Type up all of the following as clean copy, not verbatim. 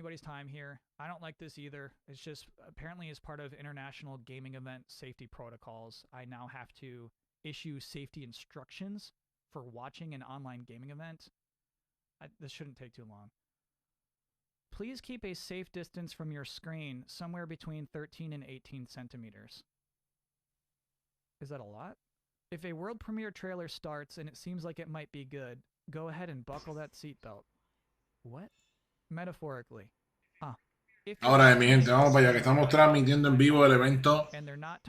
anybody's time here. I don't like this either. It's just apparently as part of international gaming event safety protocols, I now have to issue safety instructions for watching an online gaming event. This shouldn't take too long. Please keep a safe distance from your screen, somewhere between 13 and 18 centimeters. Is that a lot? If a world premiere trailer starts and it seems like it might be good, go ahead and buckle that seatbelt. What? Metaphorically. Ahora, mi gente, vamos para allá, que estamos transmitiendo en vivo el evento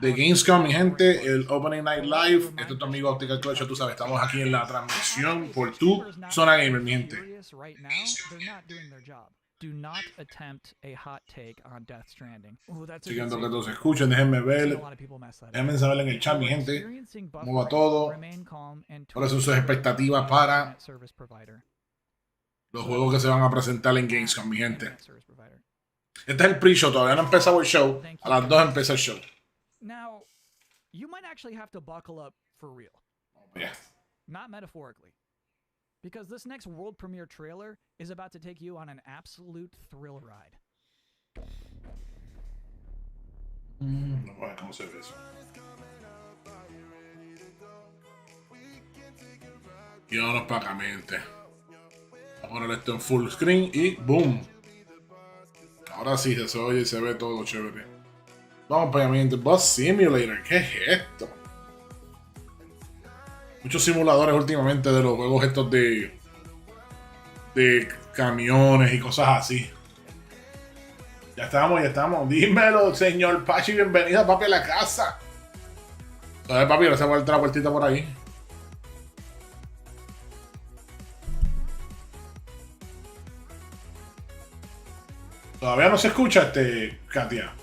de Gamescom, mi gente, el Opening Night Live. Esto es tu amigo Optikal Klutch, tú sabes, estamos aquí en la transmisión por Tu Zona Gamer, mi gente. Do not attempt a hot take on Death Stranding. Siguiendo que todos escuchen, déjenme ver, déjenme saber en el chat, mi gente, cómo va todo, cuáles son sus expectativas para los juegos que se van a presentar en Gamescom, mi gente. Este es el pre-show, todavía no ha empezado el show. A las 2 empieza el show. Now, you might actually have to buckle up for real. Yeah. Not metaphorically. Because this next world premiere trailer is about to take you on an absolute thrill ride. No puedo ver cómo se ve eso. Y vámonos para acá, mi gente. Vamos a poner esto en full screen y boom. Ahora sí se oye y se ve todo chévere. Vamos para allá, mi gente. Bus Simulator, ¿qué es esto? Muchos simuladores últimamente de los juegos estos de camiones y cosas así. Ya estamos. Dímelo, señor Pachi, bienvenido, papi, a la casa. A ver, papi, ahora se vuelta la puertita por ahí. Todavía no se escucha Katia.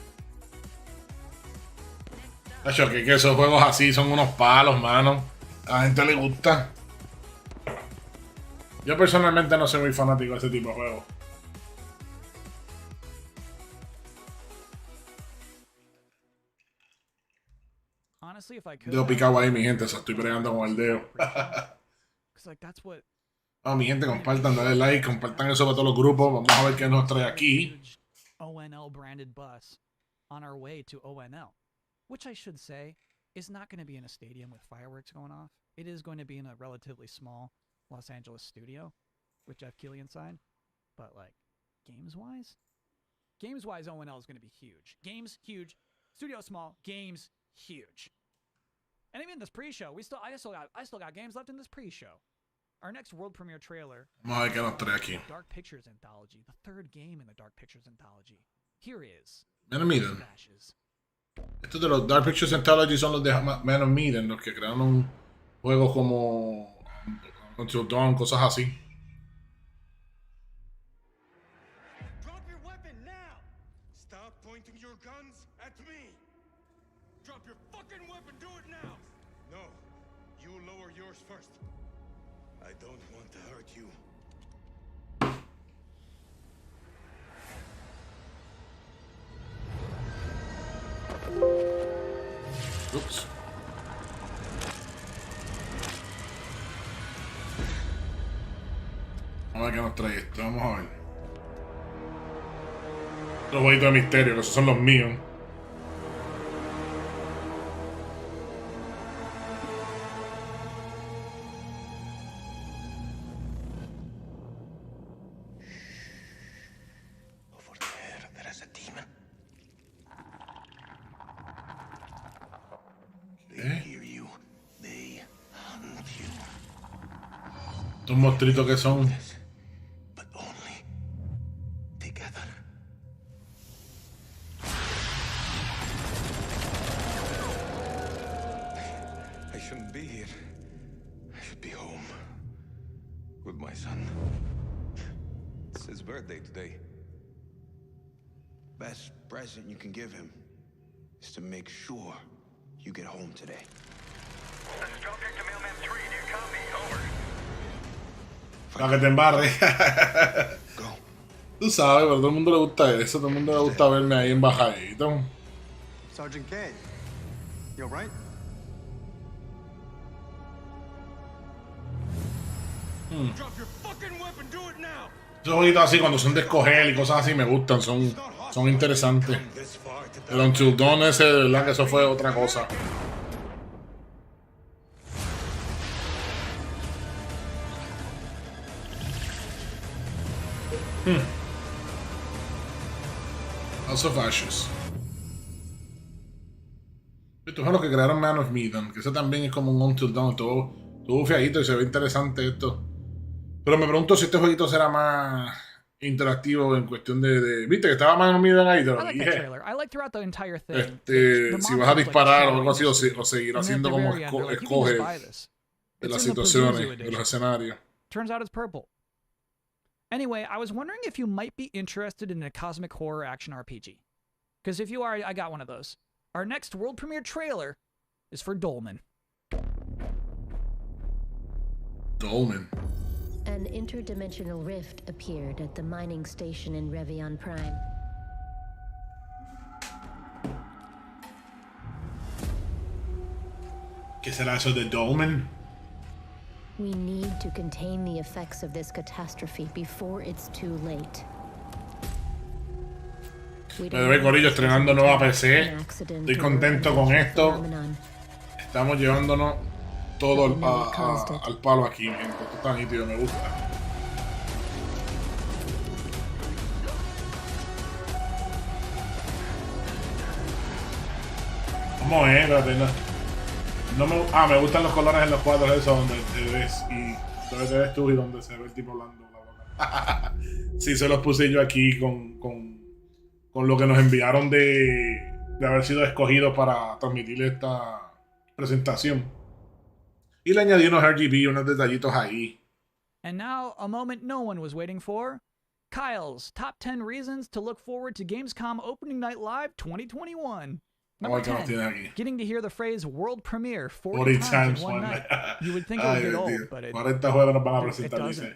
Nacho, que esos juegos así son unos palos, mano. A la gente le gusta. Yo personalmente no soy muy fanático de este tipo de juegos. Dedo picado ahí, mi gente. Estoy bregando con el dedo. Oh, mi gente, compartan, dale like, compartan eso para todos los grupos. Vamos a ver qué nos trae aquí. ONL branded bus on our way to ONL, which I should say is not going to be in a stadium with fireworks going off. It is going to be in a relatively small Los Angeles studio with Jeff Keighley inside. But like games-wise, ONL is going to be huge. Games huge, studio small, games huge. And even this pre-show, I still got games left in this pre-show. Our next world premiere trailer. Vamos a ver qué nos trae aquí. Dark Pictures Anthology, the third game in the Dark Pictures Anthology. Here is. Miren. Estos de los Dark Pictures Anthology son los de Man of Medan, los que crearon un juego como Until Dawn, cosas así. Drop your weapon now. Stop pointing your guns at me. Drop your fucking weapon. Do it now. No, you lower yours first. I don't want to hurt you. Oops. Vamos a ver qué nos trae esto. Vamos a ver. Los jueguitos de misterio, que esos son los míos. Estos monstruitos que son. I shouldn't be here. I should be home with my son. It's his birthday today. Best present you can give him is to make sure you get home today. Para que te embarre. Tú sabes, pero a todo el mundo le gusta eso. Todo el mundo le gusta verme ahí embajadito. Sergeant K, you alright? Drop your fucking weapon. Do it now. Esos jueguitos así, cuando son de escoger y cosas así, me gustan, son interesantes. El Until Dawn ese, de verdad que eso fue otra cosa. House of Ashes. Estos son los que crearon Man of Medan, que ese también es como un Until Dawn, todo fiadito y se ve interesante esto. Pero me pregunto si este jueguito será más interactivo en cuestión de viste que estaba Man of Medan ahí, te lo dije. Si vas a disparar o algo así, o seguir haciendo como escoge de las situaciones, de los escenarios. Turns out it's purple. Anyway, I was wondering if you might be interested in a cosmic horror action RPG. Because if you are, I got one of those. Our next world premiere trailer is for Dolmen. Dolmen. An interdimensional rift appeared at the mining station in Revion Prime. ¿Qué será eso de Dolmen? We need to contain the effects of this catastrophe before it's too late. Me debe Corillo estrenando nueva PC. Estoy contento con esto. Estamos llevándonos todo al palo aquí, gente. Esto está nítido, me gusta. Vamos a ver, me gustan los colores en los cuadros esos donde te ves tú y donde se ve el tipo hablando la boca. Sí, se los puse yo aquí con lo que nos enviaron de haber sido escogidos para transmitir esta presentación. Y le añadí unos RGB, unos detallitos ahí. And now, a moment no one was waiting for. Kyle's top 10 reasons to look forward to Gamescom Opening Night Live 2021. Number 10, getting to hear the phrase world premiere 40 times in one night. You would think it would get old, but it doesn't.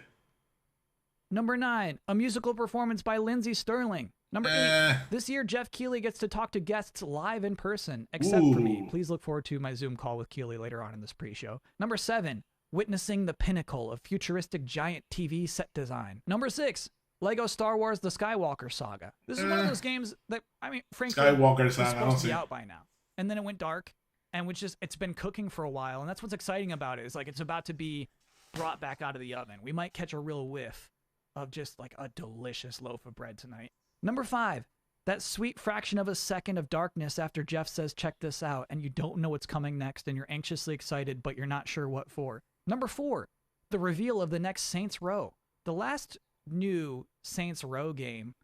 Number 9, a musical performance by Lindsey Sterling. Number 8, this year Jeff Keighley gets to talk to guests live in person, except for me. Please look forward to my Zoom call with Keighley later on in this pre-show. Number 7, witnessing the pinnacle of futuristic giant TV set design. Number 6, Lego Star Wars The Skywalker Saga. This is one of those games that, I mean, frankly, Skywalker Saga, it's supposed to be out by now. And then it went dark, and it's been cooking for a while, and that's what's exciting about it. Is like it's about to be brought back out of the oven. We might catch a real whiff of just like a delicious loaf of bread tonight. Number 5, that sweet fraction of a second of darkness after Jeff says, check this out, and you don't know what's coming next, and you're anxiously excited, but you're not sure what for. Number 4, the reveal of the next Saints Row. The last new Saints Row game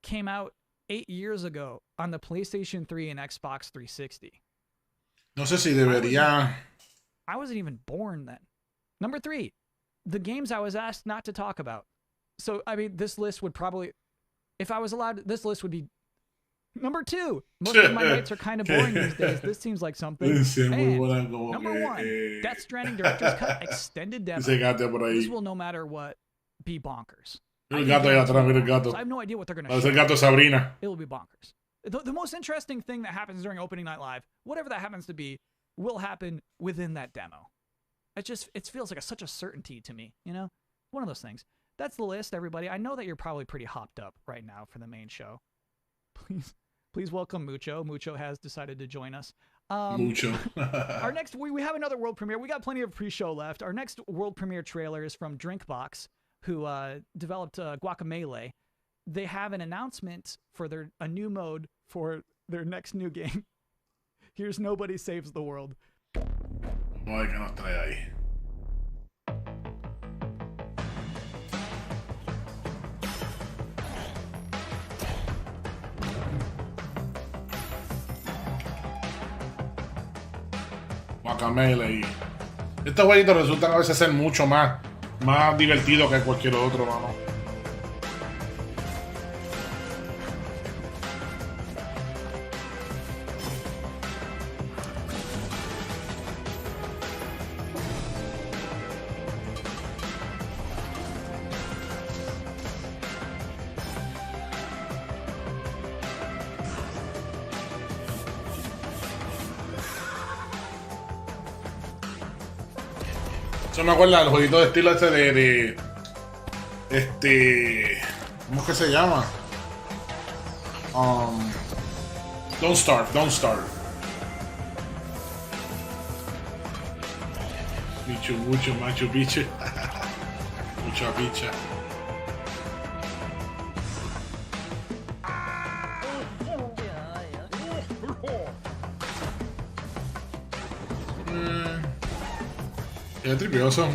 came out 8 years ago on the PlayStation 3 and Xbox 360. No sé si debería... I wasn't even born then. Number 3, the games I was asked not to talk about. So, I mean, this list would probably... If I was allowed, this list would be number 2. Most of my nights are kind of boring these days. This seems like something. And number 1, Death Stranding Director's Cut Extended Demo. This will, no matter what, be bonkers. I have no idea what they're going to show. It will be bonkers. The most interesting thing that happens during Opening Night Live, whatever that happens to be, will happen within that demo. It feels like such a certainty to me, you know? One of those things. That's the list, everybody. I know that you're probably pretty hopped up right now for the main show. Please welcome Mucho. Mucho has decided to join us. Mucho. Our next, we have another world premiere. We got plenty of pre-show left. Our next world premiere trailer is from Drinkbox, who developed Guacamelee. They have an announcement for a new mode for their next new game. Here's Nobody Saves the World. Ay, que nos trae ahí. Guacamelee. Estos jueguitos resultan a veces ser mucho más divertidos que cualquier otro, mano. Eso me acuerda del jueguito de estilo ese ¿Cómo es que se llama? Don't Starve, Don't Starve. Mucho Machu Picchu. Mucha picha. Qué tripioso.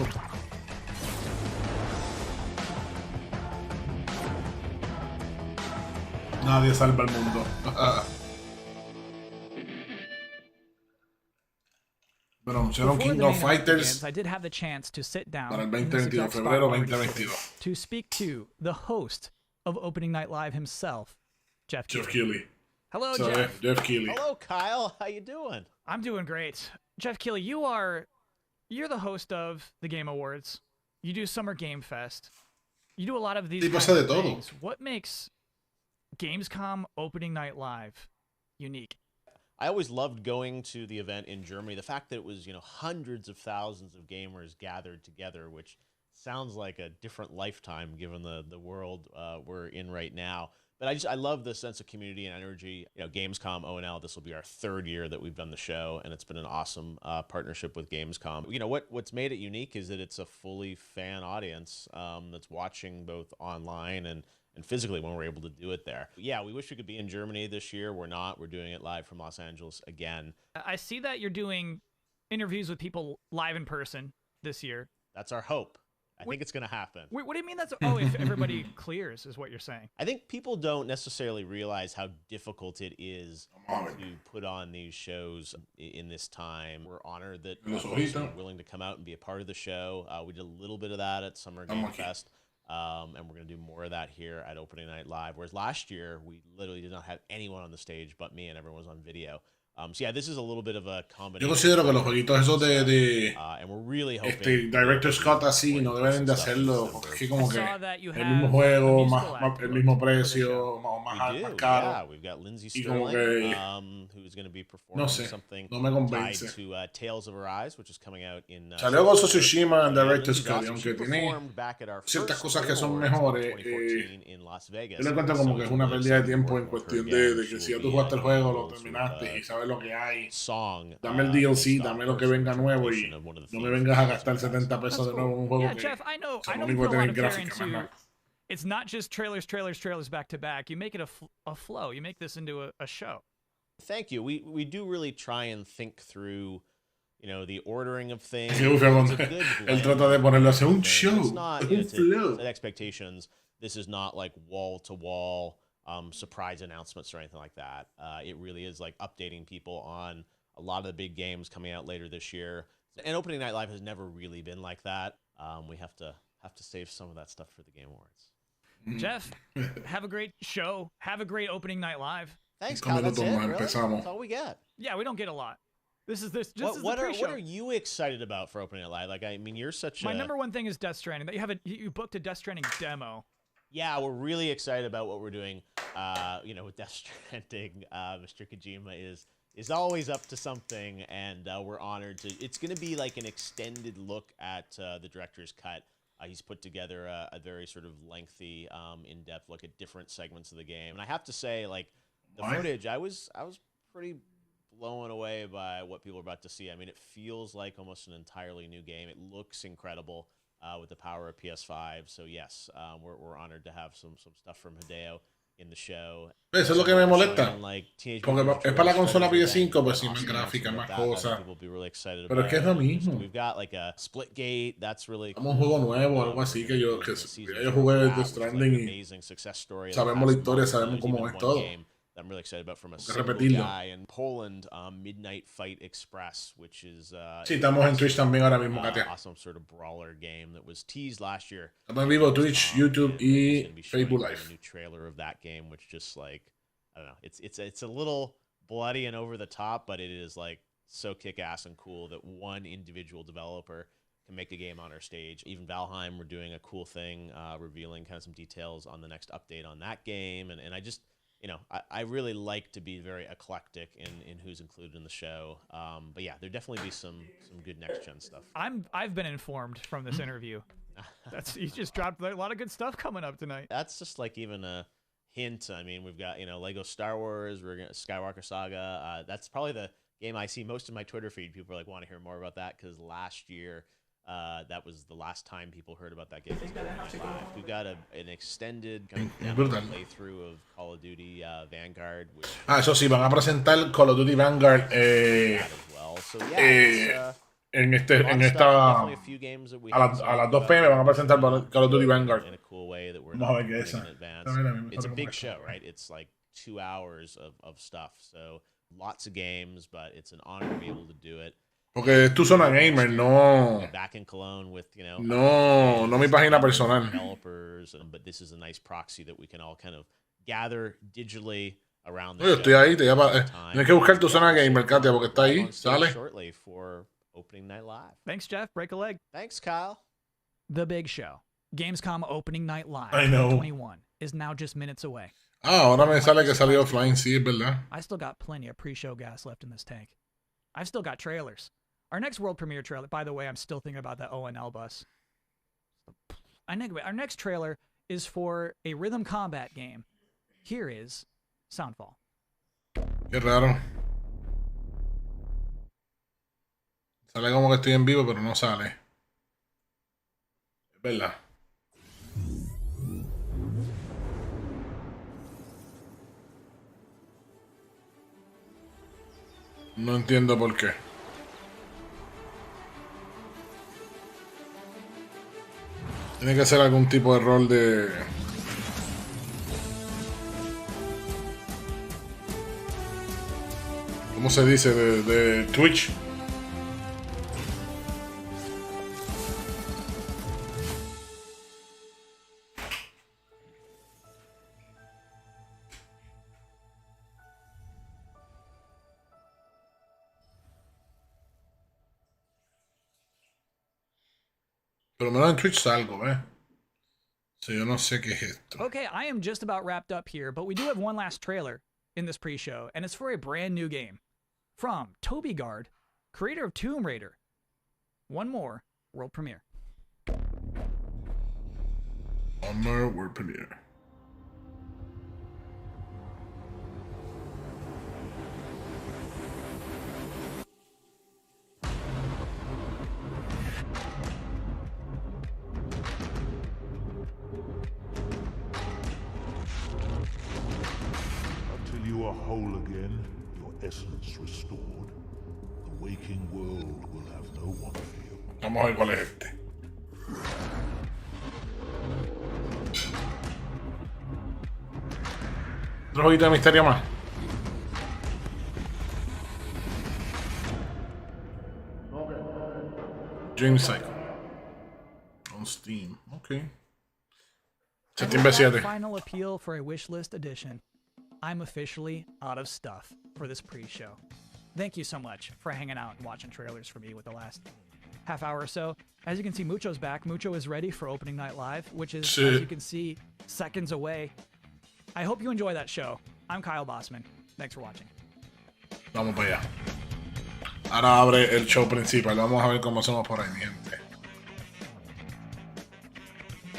Nadie salva el mundo. Bueno, anunciaron King of Fighters I did have the chance to sit down para el in this 2022, exact spot febrero already 2022. to speak to the host of Opening Night Live himself, Jeff Keighley. Hello, So, Jeff. Jeff Keighley. Hello, Kyle. How you doing? I'm doing great. Jeff Keighley, you're the host of the Game Awards. You do Summer Game Fest. You do a lot of these kinds of things. What makes Gamescom Opening Night Live unique? I always loved going to the event in Germany. The fact that it was, hundreds of thousands of gamers gathered together, which sounds like a different lifetime given the world we're in right now. But I love the sense of community and energy. Gamescom ONL, this will be our 3rd year that we've done the show, and it's been an awesome partnership with Gamescom. What's made it unique is that it's a fully fan audience that's watching both online and physically when we're able to do it there. Yeah, we wish we could be in Germany this year. We're not. We're doing it live from Los Angeles again. I see that you're doing interviews with people live in person this year. That's our hope. I think it's going to happen. Wait, what do you mean that's... Oh, if everybody clears is what you're saying. I think people don't necessarily realize how difficult it is to put on these shows in this time. We're honored that folks are willing to come out and be a part of the show. We did a little bit of that at Summer Game Fest. And we're going to do more of that here at Opening Night Live. Whereas last year, we literally did not have anyone on the stage but me, and everyone was on video. So yeah, this is a little bit of a combination. Yo considero que los jueguitos esos and we're really hoping Director's Cut así no deben de hacerlo, porque es que como que el mismo juego, el mismo precio, más caro. Yeah, we've got Lindsay Sterling, who's going to be performing something tied to Tales of Arise, which is coming out in... Salió Ghost of Tsushima en Director's Cut, y aunque tiene ciertas cosas que son mejores, yo le encuentro como que es una pérdida de tiempo en cuestión de que si ya tú jugaste el juego, lo terminaste y sabes lo que hay, dame el DLC, dame lo que venga nuevo y no me vengas a gastar 70 pesos de nuevo en un juego que Jeff, I know lo you único put que a lot tiene of care gráfica, into... It's not just trailers back to back. You make it a flow. You make this into a show. Thank you. We do really try and think through, the ordering of things. Él trata de ponerlo hacia un show, un flow. Set expectations. This is not like wall-to-wall surprise announcements or anything like that. It really is like updating people on a lot of the big games coming out later this year. And Opening Night Live has never really been like that. We have to save some of that stuff for the Game Awards. Jeff, have a great show. Have a great Opening Night Live. Thanks, Kyle. That's it, really? That's all we get. Yeah, we don't get a lot. This is what are you excited about for Opening Night Live? Like, I mean, you're such My number one thing is Death Stranding. That you booked a Death Stranding demo. Yeah, we're really excited about what we're doing. With Death Stranding, Mr. Kojima is always up to something, and we're honored to. It's going to be like an extended look at the director's cut. He's put together a very sort of lengthy, in-depth look at different segments of the game, and I have to say, like the footage, I was pretty blown away by what people are about to see. I mean, it feels like almost an entirely new game. It looks incredible with the power of PS5. So yes, we're honored to have some stuff from Hideo in the show. Eso es lo que me molesta. Porque es para la consola PS5, pues sí, más gráfica, más cosas. Pero es que es lo mismo. We've got like a Splitgate, that's really cool. Un juego nuevo, algo así que yo jugué Death Stranding y sabemos la historia, sabemos cómo es todo. I'm really excited about from a single guy in Poland, Midnight Fight Express, which is sí, estamos en Twitch también ahora mismo, Katia. Awesome sort of brawler game that was teased last year. Estamos en vivo Twitch, YouTube y Facebook Live. A new trailer of that game, which just like I don't know, it's a little bloody and over the top, but it is like so kick-ass and cool that one individual developer can make a game on our stage. Even Valheim, we're doing a cool thing, revealing kind of some details on the next update on that game, and I just. I really like to be very eclectic in who's included in the show. But yeah, there'll definitely be some good next-gen stuff. I've been informed from this interview You just dropped a lot of good stuff coming up tonight. That's just like even a hint. I mean, we've got, Lego Star Wars, we're gonna Skywalker Saga. That's probably the game I see most in my Twitter feed. People are like, want to hear more about that because last year that was the last time people heard about that game. We've got an extended kind of demo playthrough of Call of Duty Vanguard. Which eso sí, van a presentar Call of Duty Vanguard so, yeah, en esta a las 2 p.m. van a presentar Call of Duty Vanguard. In a cool way that we're Vamos a ver qué es esa. It's a big show, right? It's like 2 hours of stuff. So lots of games, but it's an honor to be able to do it. Porque es Tu Zona Gamer, no. Back in Cologne with, no mi página personal. Developers, but this is a nice proxy that we can all kind of gather digitally around the show. Estoy ahí, tienes que buscar Tu Zona Gamer, Katia, porque está ahí, sale. Shortly for Opening Night Live. Thanks, Jeff. Break a leg. Thanks, Kyle. The big show, Gamescom Opening Night Live 21, is now just minutes away. Ahora me sale que salió offline, sí, es verdad. I still got plenty of pre-show gas left in this tank. I've still got trailers. Our next world premiere trailer, by the way, I'm still thinking about that ONL bus. Our next trailer is for a rhythm combat game. Here is Soundfall. Qué raro. Sale como que estoy en vivo, pero no sale. Es verdad. No entiendo por qué. Tiene que ser algún tipo de rol de... ¿Cómo se dice? De Twitch. Pero menos en Twitch salgo, So yo no sé qué es esto. Okay, I am just about wrapped up here, but we do have one last trailer in this pre-show, and it's for a brand new game from Toby Gard, creator of Tomb Raider. One more world premiere. One more world premiere. You are whole again, your essence restored. The waking world will have no one for you. Vamos a ver cuál es este. Otro jueguito de misterio más. Dream Cycle. On Steam. Okay. Septiembre 7. Final appeal for a wishlist edition. I'm officially out of stuff for this pre-show. Thank you so much for hanging out and watching trailers for me with the last half hour or so. As you can see, Mucho's back. Mucho is ready for Opening Night Live, which is, as you can see, seconds away. I hope you enjoy that show. I'm Kyle Bossman. Thanks for watching. Vamos para allá. Ahora abre el show principal. Vamos a ver cómo somos por ahí, mi gente.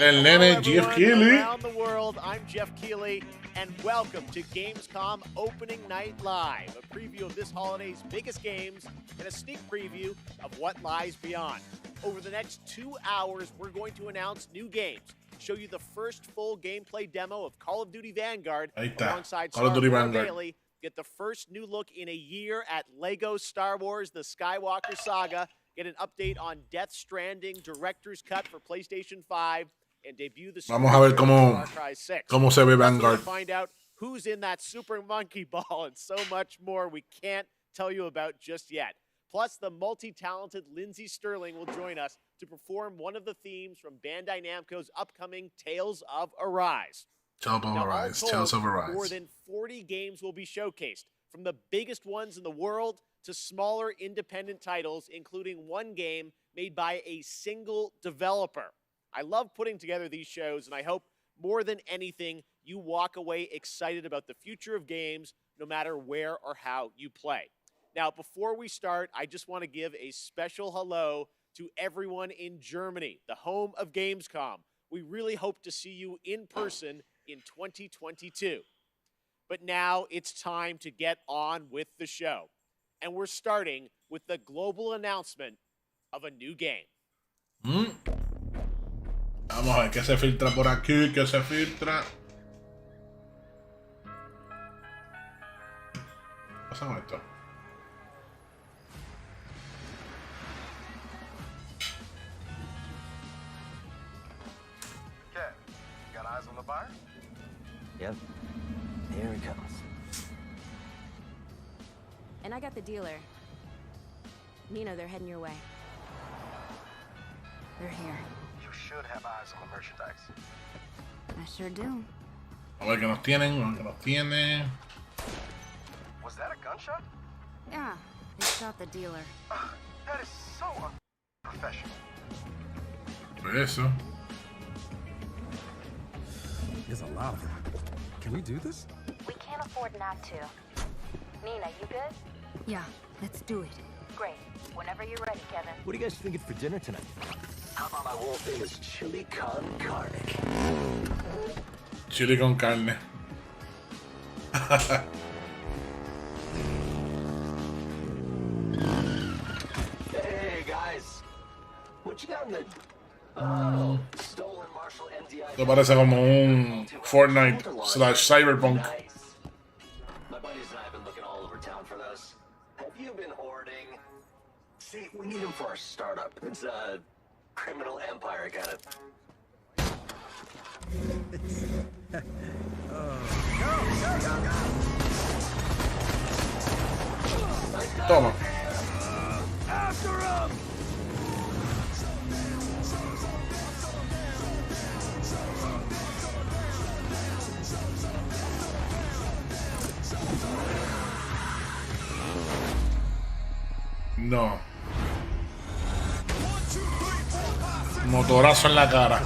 El nene Jeff Keighley. Around the world, I'm Jeff Keighley, and welcome to Gamescom Opening Night Live, a preview of this holiday's biggest games and a sneak preview of what lies beyond. Over the next 2 hours, we're going to announce new games, show you the first full gameplay demo of Call of Duty Vanguard alongside Star Wars Daily, get the first new look in a year at Lego Star Wars, the Skywalker Saga, get an update on Death Stranding Director's Cut for PlayStation 5, and debut the Vamos a ver cómo se ve Vanguard. Find out who's in that super monkey ball and so much more we can't tell you about just yet. Plus, the multi-talented Lindsey Sterling will join us to perform one of the themes from Bandai Namco's upcoming Tales of Arise. Tales of Arise. More than 40 games will be showcased, from the biggest ones in the world to smaller independent titles, including one game made by a single developer. I love putting together these shows, and I hope more than anything, you walk away excited about the future of games, no matter where or how you play. Now, before we start, I just want to give a special hello to everyone in Germany, the home of Gamescom. We really hope to see you in person in 2022. But now it's time to get on with the show. And we're starting with the global announcement of a new game. Vamos a ver qué se filtra por aquí, qué se filtra. ¿Qué pasa con esto? Okay, got eyes on the buyer? Yep. Here it comes. And I got the dealer. Nina, they're heading your way. They're here. You should have eyes on the merchandise. I sure do. A ver qué nos tienen, a ver qué nos tiene. Was that a gunshot? Yeah, they shot the dealer. That is so unprofessional. Pues eso. There's a lot of them. Can we do this? We can't afford not to. Nina, you good? Yeah, let's do it. Great. Whenever you're ready, Kevin. What are you guys thinking for dinner tonight? How about my world famous chili con carne? Chili con carne. Hey guys, what you got in the stolen Marshall MDI? Esto parece como un Fortnite / Cyberpunk. Nice. My buddies and I have been looking all over town for those. Have you been hoarding? See, we need them for our startup. It's a criminal empire kind of. Toma. After him! No. Motorazo en la cara.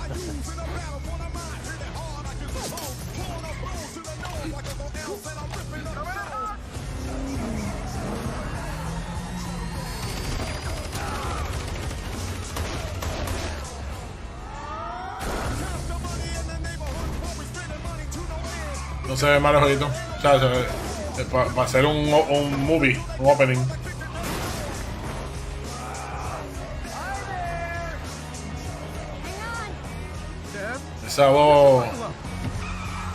No se ve mal el jueguito. O sea, para hacer un movie, un opening. Esa voz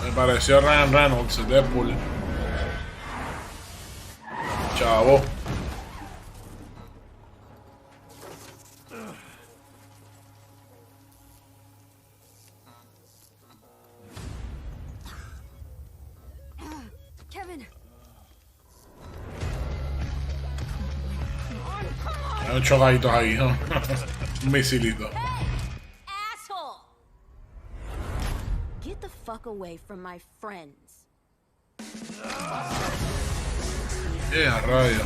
me pareció Ryan Reynolds, Deadpool. Chavo. Kevin! Hay ocho gaitos ahí, ¿no? Un misilito. Asshole! Get the fuck away from my friends. A rayo.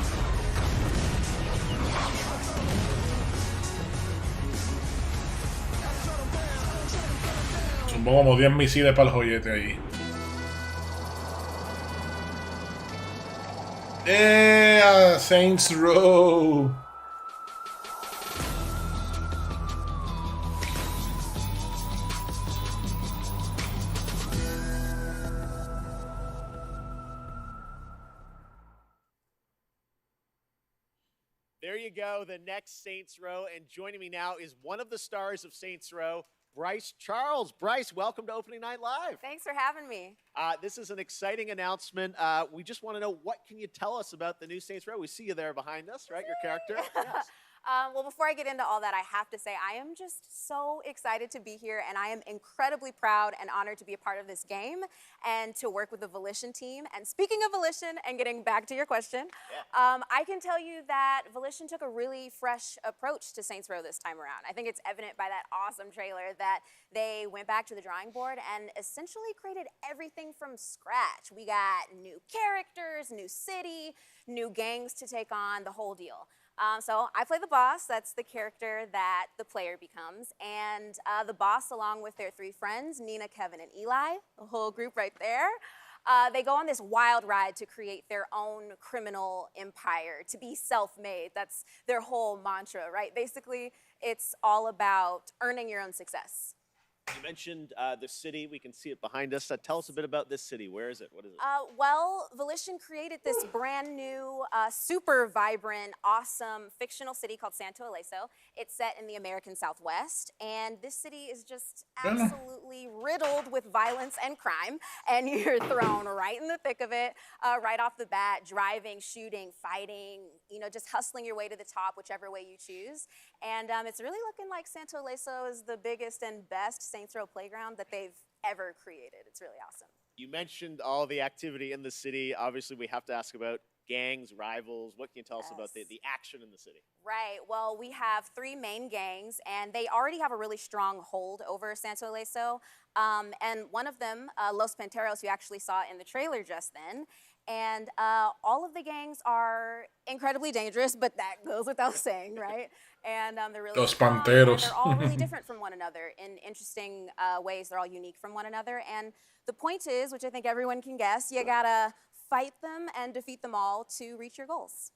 Son como 10 misiles para el joyete ahí. Saints Row. There you go, the next Saints Row. And joining me now is one of the stars of Saints Row, Bryce Charles. Bryce, welcome to Opening Night Live. Thanks for having me. This is an exciting announcement. We just want to know, what can you tell us about the new Saints Row? We see you there behind us, right? Your character. Yes. Well, before I get into all that, I have to say I am just so excited to be here, and I am incredibly proud and honored to be a part of this game and to work with the Volition team. And speaking of Volition, and getting back to your question, I can tell you that Volition took a really fresh approach to Saints Row this time around. I think it's evident by that awesome trailer that they went back to the drawing board and essentially created everything from scratch. We got new characters, new city, new gangs to take on, the whole deal. So I play the boss. That's the character that the player becomes. And the boss, along with their three friends, Nina, Kevin, and Eli, the whole group right there, they go on this wild ride to create their own criminal empire, to be self-made. That's their whole mantra, right? Basically, it's all about earning your own success. You mentioned the city. We can see it behind us. Tell us a bit about this city. Where is it? What is it? Well, Volition created this brand new, super vibrant, awesome fictional city called Santo Ileso. It's set in the American Southwest, and this city is just absolutely riddled with violence and crime, and you're thrown right in the thick of it, right off the bat, driving, shooting, fighting, you know, just hustling your way to the top, whichever way you choose. And it's really looking like Santo Ileso is the biggest and best Saints Row playground that they've ever created. It's really awesome. You mentioned all the activity in the city. Obviously, we have to ask about gangs, rivals. What can you tell us about the action in the city? Right. Well, we have 3 main gangs, and they already have a really strong hold over Santo Ileso. And one of them, Los Panteros, you actually saw in the trailer just then. And all of the gangs are incredibly dangerous, but that goes without saying, right? And they're really Los strong, Panteros. and they're all really different from one another in interesting ways. They're all unique from one another. And the point is, which I think everyone can guess, you gotta fight them and defeat them all to reach your goals.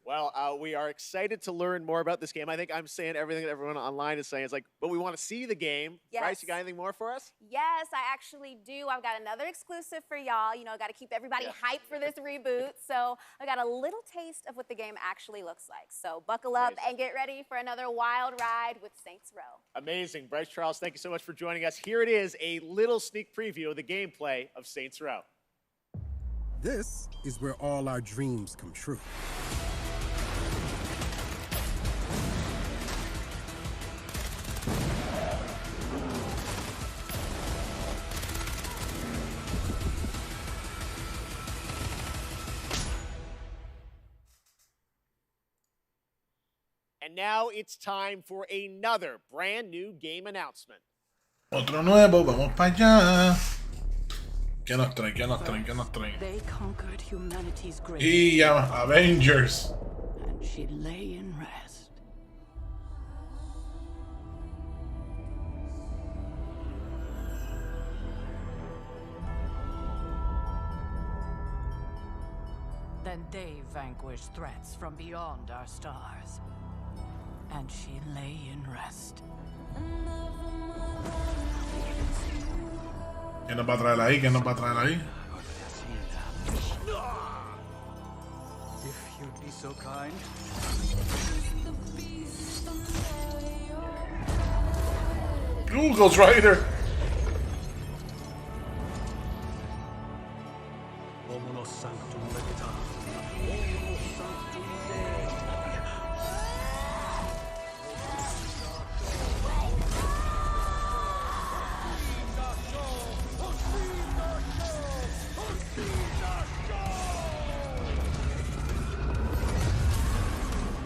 Well, we are excited to learn more about this game. I think I'm saying everything that everyone online is saying. It's like, but we want to see the game. Yes. Bryce, you got anything more for us? Yes, I actually do. I've got another exclusive for y'all. You know, got to keep everybody hyped for this reboot. So I got a little taste of what the game actually looks like. So buckle up and get ready for another wild ride with Saints Row. Amazing. Bryce Charles, thank you so much for joining us. Here it is, a little sneak preview of the gameplay of Saints Row. This is where all our dreams come true. And now it's time for another brand new game announcement. Otro nuevo, vamos para allá. ¿Qué nos traen? ¿Qué nos traen? ¿Qué nos traen? They conquered humanity's great. Y ya, Avengers. And she lay in rest. Then they vanquished threats from beyond our stars. And she lay in rest. ¿Quién nos va a traer ahí? ¿Quién nos va a traer ahí? If you'd be so kind. Ooh, Ghost Rider.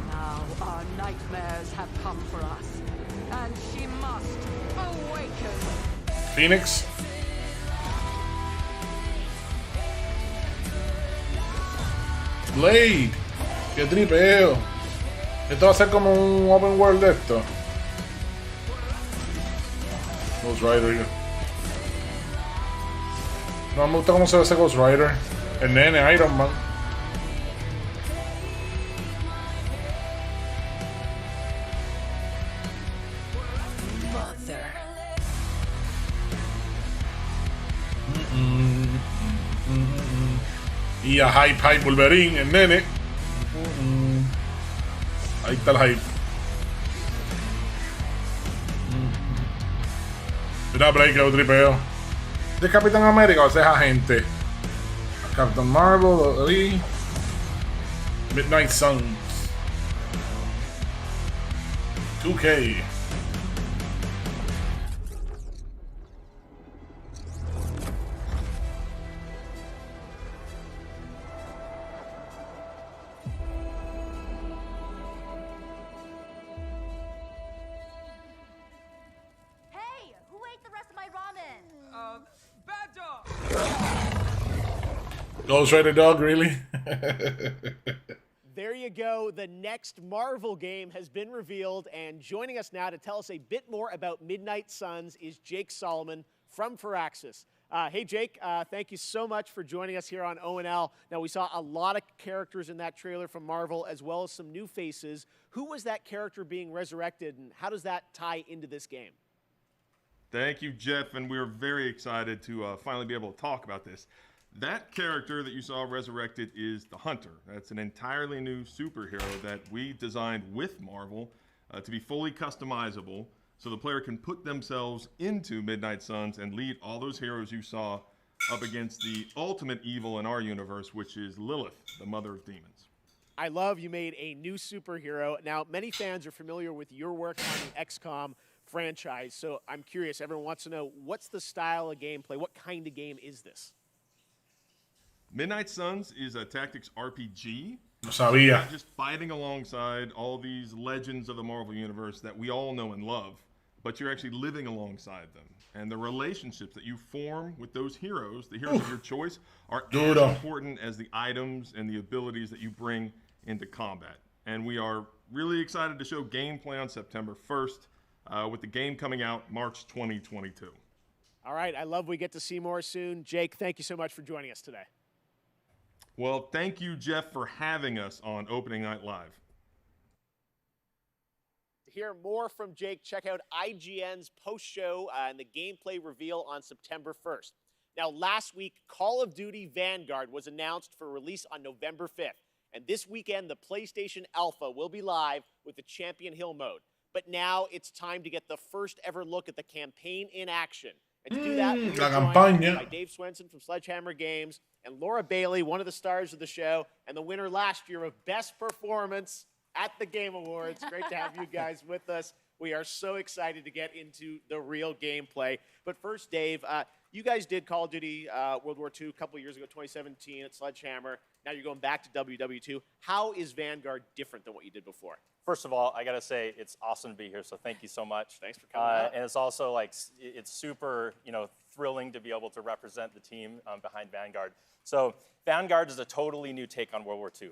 Now our nightmares have come for us, and she must awaken. Phoenix. Blade. Qué tripeo. Esto va a ser como un open world de esto. Ghost Rider. No me gusta cómo se ve ese Ghost Rider. El nene Iron Man. Y a Hype Wolverine, el nene. Ahí está el Hype. Mira, Blake, que lo tripeo. ¿Es Capitán América o ese es agente? Captain Marvel, Lee. Midnight Suns. 2K. Ghost Rider dog, really? There you go. The next Marvel game has been revealed, and joining us now to tell us a bit more about Midnight Suns is Jake Solomon from Firaxis. Hey, Jake, thank you so much for joining us here on ONL. Now, we saw a lot of characters in that trailer from Marvel, as well as some new faces. Who was that character being resurrected, and how does that tie into this game? Thank you, Jeff, and we're very excited to finally be able to talk about this. That character that you saw resurrected is the Hunter. That's an entirely new superhero that we designed with Marvel to be fully customizable, so the player can put themselves into Midnight Suns and lead all those heroes you saw up against the ultimate evil in our universe, which is Lilith, the mother of demons. I love you made a new superhero. Now, many fans are familiar with your work on the XCOM franchise, so I'm curious, everyone wants to know, what's the style of gameplay? What kind of game is this? Midnight Suns is a tactics RPG. No sabía. Not just fighting alongside all these legends of the Marvel Universe that we all know and love, but you're actually living alongside them. And the relationships that you form with those heroes, the heroes of your choice, are as important as the items and the abilities that you bring into combat. And we are really excited to show gameplay on September 1st, with the game coming out March 2022. All right, I love we get to see more soon. Jake, thank you so much for joining us today. Well, thank you, Jeff, for having us on Opening Night Live. To hear more from Jake, check out IGN's post-show and the gameplay reveal on September 1st. Now, last week, Call of Duty Vanguard was announced for release on November 5th. And this weekend, the PlayStation Alpha will be live with the Champion Hill mode. But now it's time to get the first ever look at the campaign in action. And to do that, we're joined by Dave Swenson from Sledgehammer Games and Laura Bailey, one of the stars of the show, and the winner last year of Best Performance at the Game Awards. Great to have you guys with us. We are so excited to get into the real gameplay. But first, Dave, you guys did Call of Duty World War II a couple years ago, 2017 at Sledgehammer. Now you're going back to WW2. How is Vanguard different than what you did before? First of all, I got to say it's awesome to be here, so thank you so much. Thanks for coming out. And it's also like, it's super, thrilling to be able to represent the team behind Vanguard. So Vanguard is a totally new take on World War II.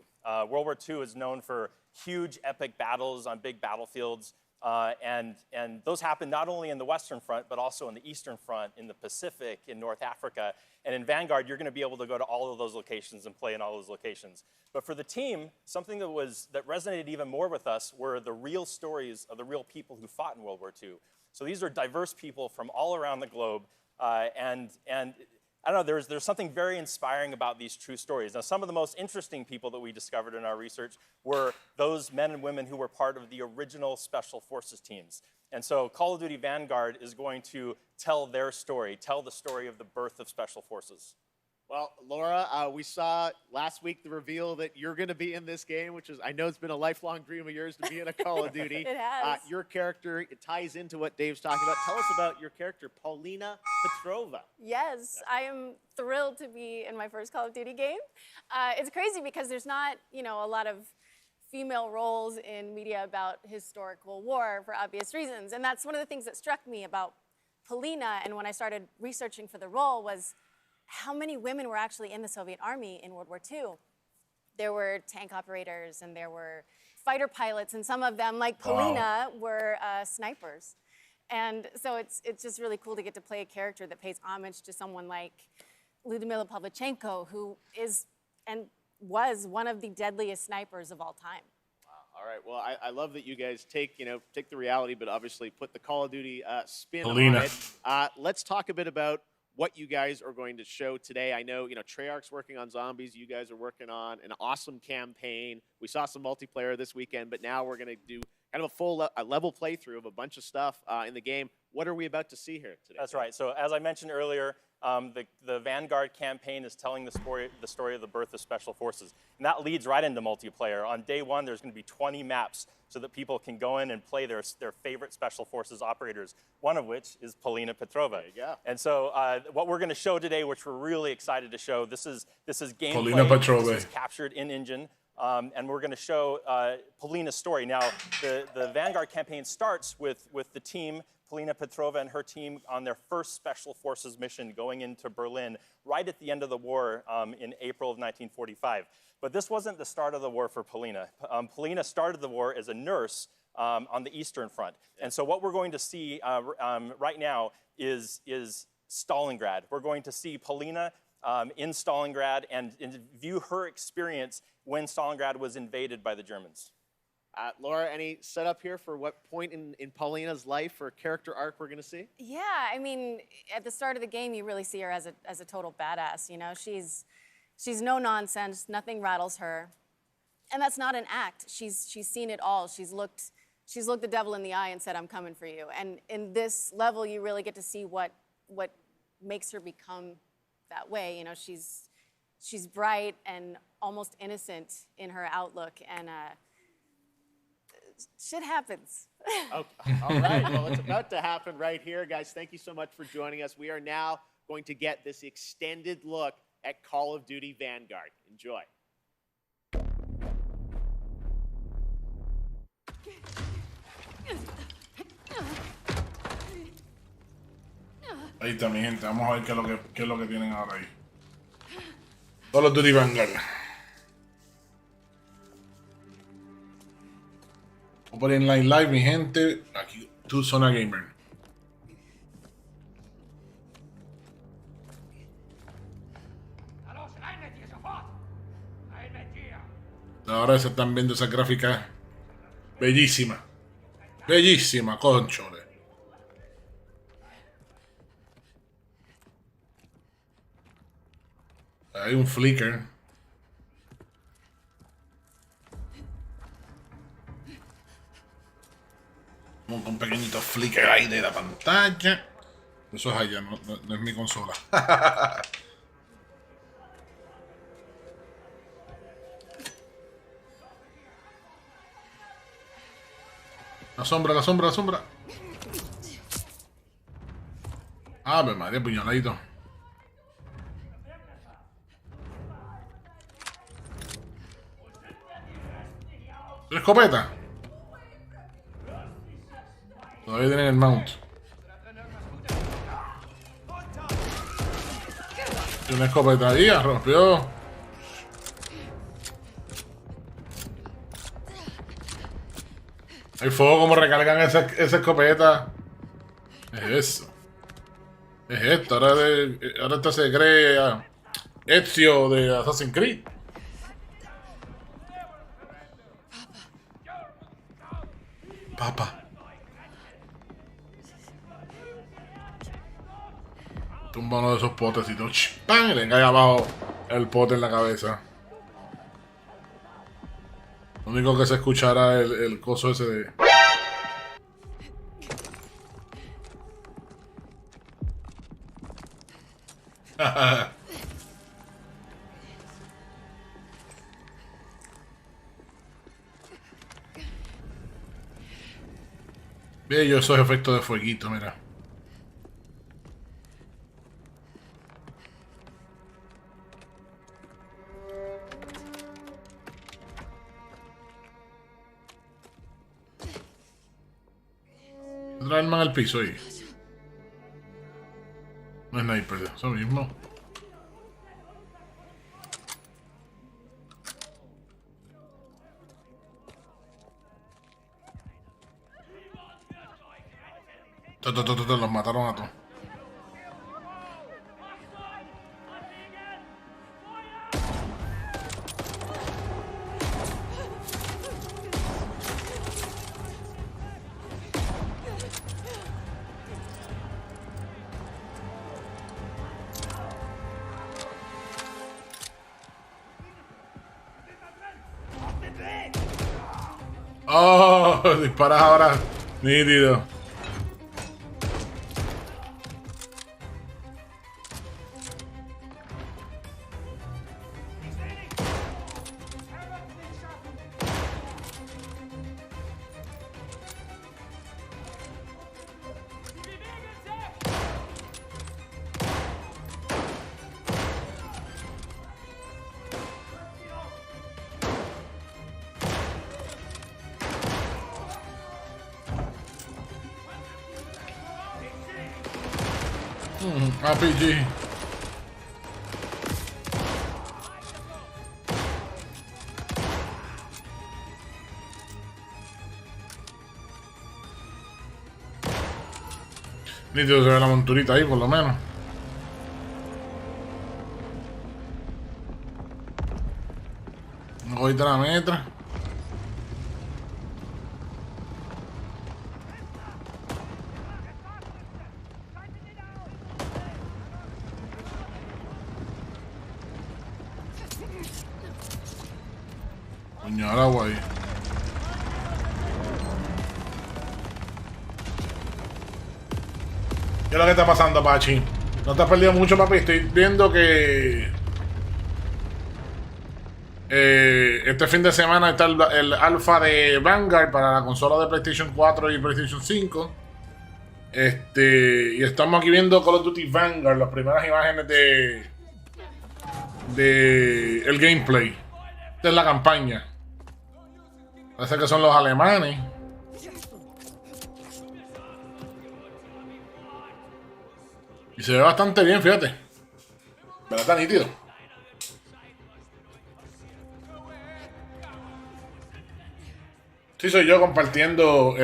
World War II is known for huge epic battles on big battlefields. And those happen not only in the Western Front, but also in the Eastern Front, in the Pacific, in North Africa. And in Vanguard, you're going to be able to go to all of those locations and play in all those locations. But for the team, something that resonated even more with us were the real stories of the real people who fought in World War II. So these are diverse people from all around the globe. And I don't know, there's something very inspiring about these true stories. Now, some of the most interesting people that we discovered in our research were those men and women who were part of the original Special Forces teams. And so Call of Duty Vanguard is going to tell their story, tell the story of the birth of Special Forces. Well, Laura, we saw last week the reveal that you're going to be in this game, which is, I know it's been a lifelong dream of yours to be in a Call of Duty. It has. Your character, it ties into what Dave's talking about. Tell us about your character, Paulina Petrova. Yes, I am thrilled to be in my first Call of Duty game. It's crazy because there's not, a lot of female roles in media about historical war for obvious reasons. And that's one of the things that struck me about Paulina, and when I started researching for the role, was how many women were actually in the Soviet army in World War II. There were tank operators and there were fighter pilots, and some of them, like Paulina, were snipers. And so it's just really cool to get to play a character that pays homage to someone like Lyudmila Pavlichenko, who is and was one of the deadliest snipers of all time. Wow. All right. Well, I love that you guys take the reality, but obviously put the Call of Duty spin on it. Let's talk a bit about what you guys are going to show today. I know, Treyarch's working on zombies. You guys are working on an awesome campaign. We saw some multiplayer this weekend, but now we're going to do kind of a full level playthrough of a bunch of stuff in the game. What are we about to see here today? That's right. So as I mentioned earlier, the Vanguard campaign is telling the story of the birth of Special Forces. And that leads right into multiplayer. On day one, there's going to be 20 maps so that people can go in and play their favorite Special Forces operators, one of which is Paulina Petrova. There you go. And so what we're going to show today, which we're really excited to show, this is gameplay. Paulina Petrova. This is captured in-engine. And we're going to show Paulina's story. Now, the Vanguard campaign starts with the team, Paulina Petrova and her team, on their first Special Forces mission going into Berlin right at the end of the war in April of 1945. But this wasn't the start of the war for Paulina. Paulina started the war as a nurse on the Eastern Front. And so what we're going to see right now is Stalingrad. We're going to see Polina in Stalingrad and view her experience when Stalingrad was invaded by the Germans. Laura, any setup here for what point in Paulina's life or character arc we're going to see? Yeah, I mean, at the start of the game, you really see her as a total badass. You know, she's no nonsense. Nothing rattles her, and that's not an act. She's seen it all. She's looked the devil in the eye and said, "I'm coming for you." And in this level, you really get to see what makes her become that way. You know, she's bright and almost innocent in her outlook, and shit happens. Okay. All right. Well, it's about to happen right here. Guys, thank you so much for joining us. We are now going to get this extended look at Call of Duty Vanguard. Enjoy. Ahí está, mi gente. Vamos a ver qué es lo que tienen ahora ahí. Call of Duty Vanguard. Opening Line Live, mi gente. Aquí, Tu Zona Gamer. Ahora se están viendo esas gráficas bellísimas. Bellísima, conchole. Hay un flicker. Un pequeñito flicker ahí de la pantalla. Eso es allá, no es mi consola. La sombra, la sombra, la sombra. Ave María, puñaladito. Escopeta. Todavía tienen el mount. Y una escopeta ahí, rompió. Hay fuego como recargan esa escopeta. Es eso. Es esto. Ahora esto se cree Ezio de Assassin's Creed. Papa. Tumba uno de esos potecitos. ¡Pam! Y le cae abajo el pote en la cabeza. Lo único que se escuchará es el coso ese de... Bello esos efectos de fueguito, mira. Otra arma en el piso ahí. No es sniper, eso mismo. Los mataron a todos. Oh, disparas ahora. Nítido. RPG. Nítido se ve la monturita ahí por lo menos. Ahorita la metra. Coño, ahora guay. ¿Qué es lo que está pasando, Pachi? No te has perdido mucho, papi. Estoy viendo que este fin de semana está el alfa de Vanguard para la consola de PlayStation 4 y PlayStation 5. Y estamos aquí viendo Call of Duty Vanguard, las primeras imágenes de el gameplay. Esta es la campaña. Parece que son los alemanes. Y se ve bastante bien, fíjate. ¿Verdad? Está nítido. Sí, soy yo compartiendo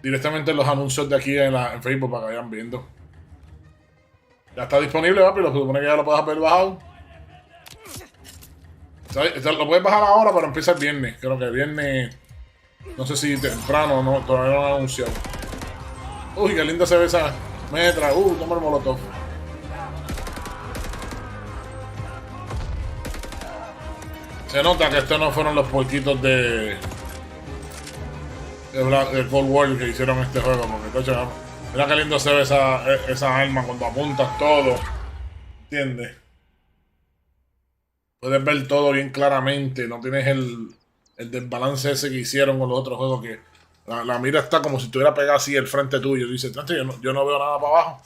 directamente los anuncios de aquí en Facebook para que vayan viendo. Ya está disponible, papi. Lo supone que ya lo puedes haber bajado. Lo puedes bajar ahora, pero empieza el viernes. Creo que el viernes. No sé si temprano, no, todavía no lo han anunciado. Uy, qué linda se ve esa metra. Toma el molotov. Se nota que estos no fueron los poquitos de Cold War que hicieron este juego. Porque, coche, mira qué lindo se ve esa arma cuando apuntas todo. ¿Entiendes? Puedes ver todo bien claramente. No tienes el desbalance ese que hicieron con los otros juegos. Que la mira está como si estuviera pegada así al frente tuyo. Y dices, yo no veo nada para abajo.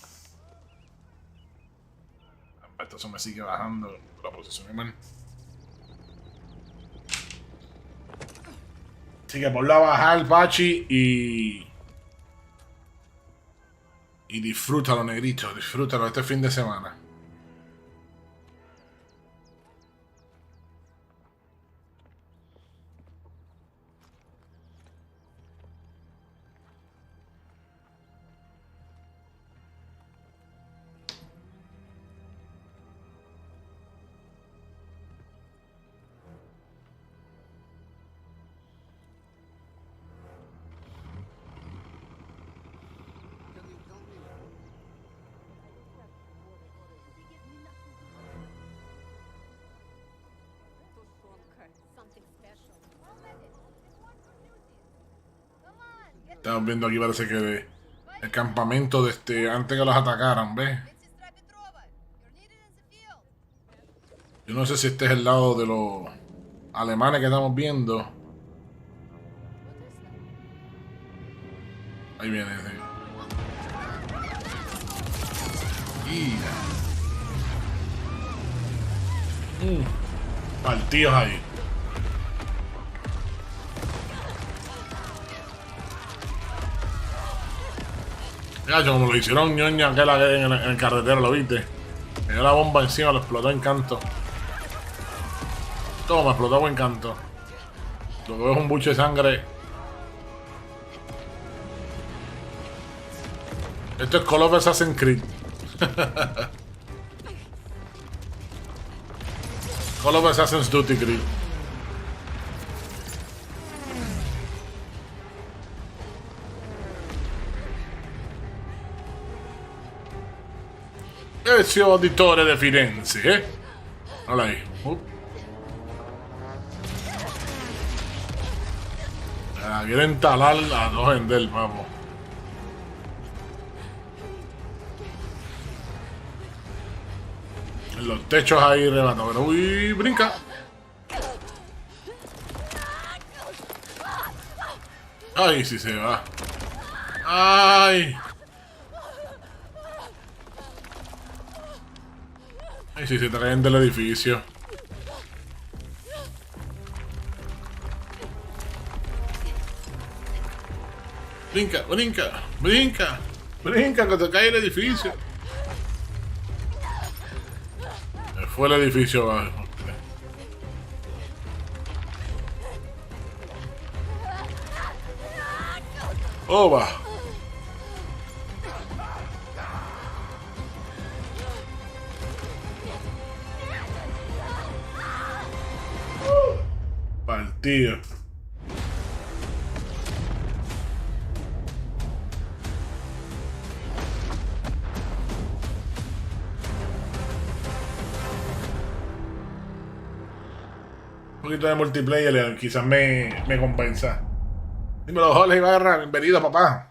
Esto se me sigue bajando la posición, hermano. Así que ponla a bajar, Pachi, y disfrútalo, negrito. Disfrútalo este fin de semana. Estamos viendo aquí, parece que el campamento de antes que los atacaran, ¿ves? Yo no sé si este es el lado de los alemanes que estamos viendo. Ahí viene. Partidos ahí. Ya, como lo hicieron ñoña aquella en el carretero, ¿lo viste? Me dio la bomba encima, lo explotó en canto. Toma, explotó en canto. Lo que veo es un buche de sangre. Esto es Call of Assassin's Creed. Call of Assassin's Duty Creed. Ezio Auditore de Firenze, Hola ahí. Quieren talar a dos vender, vamos. En los techos ahí rematando. Pero uy, brinca. Ay, si se va. Ay. Ay, si se traen del edificio. Brinca, brinca, brinca, brinca, que te cae el edificio. Me fue el edificio abajo. ¡Oba! divertido. Un poquito de multiplayer quizás me compensa. Dímelo, Jorge Ibarra, bienvenido, papá.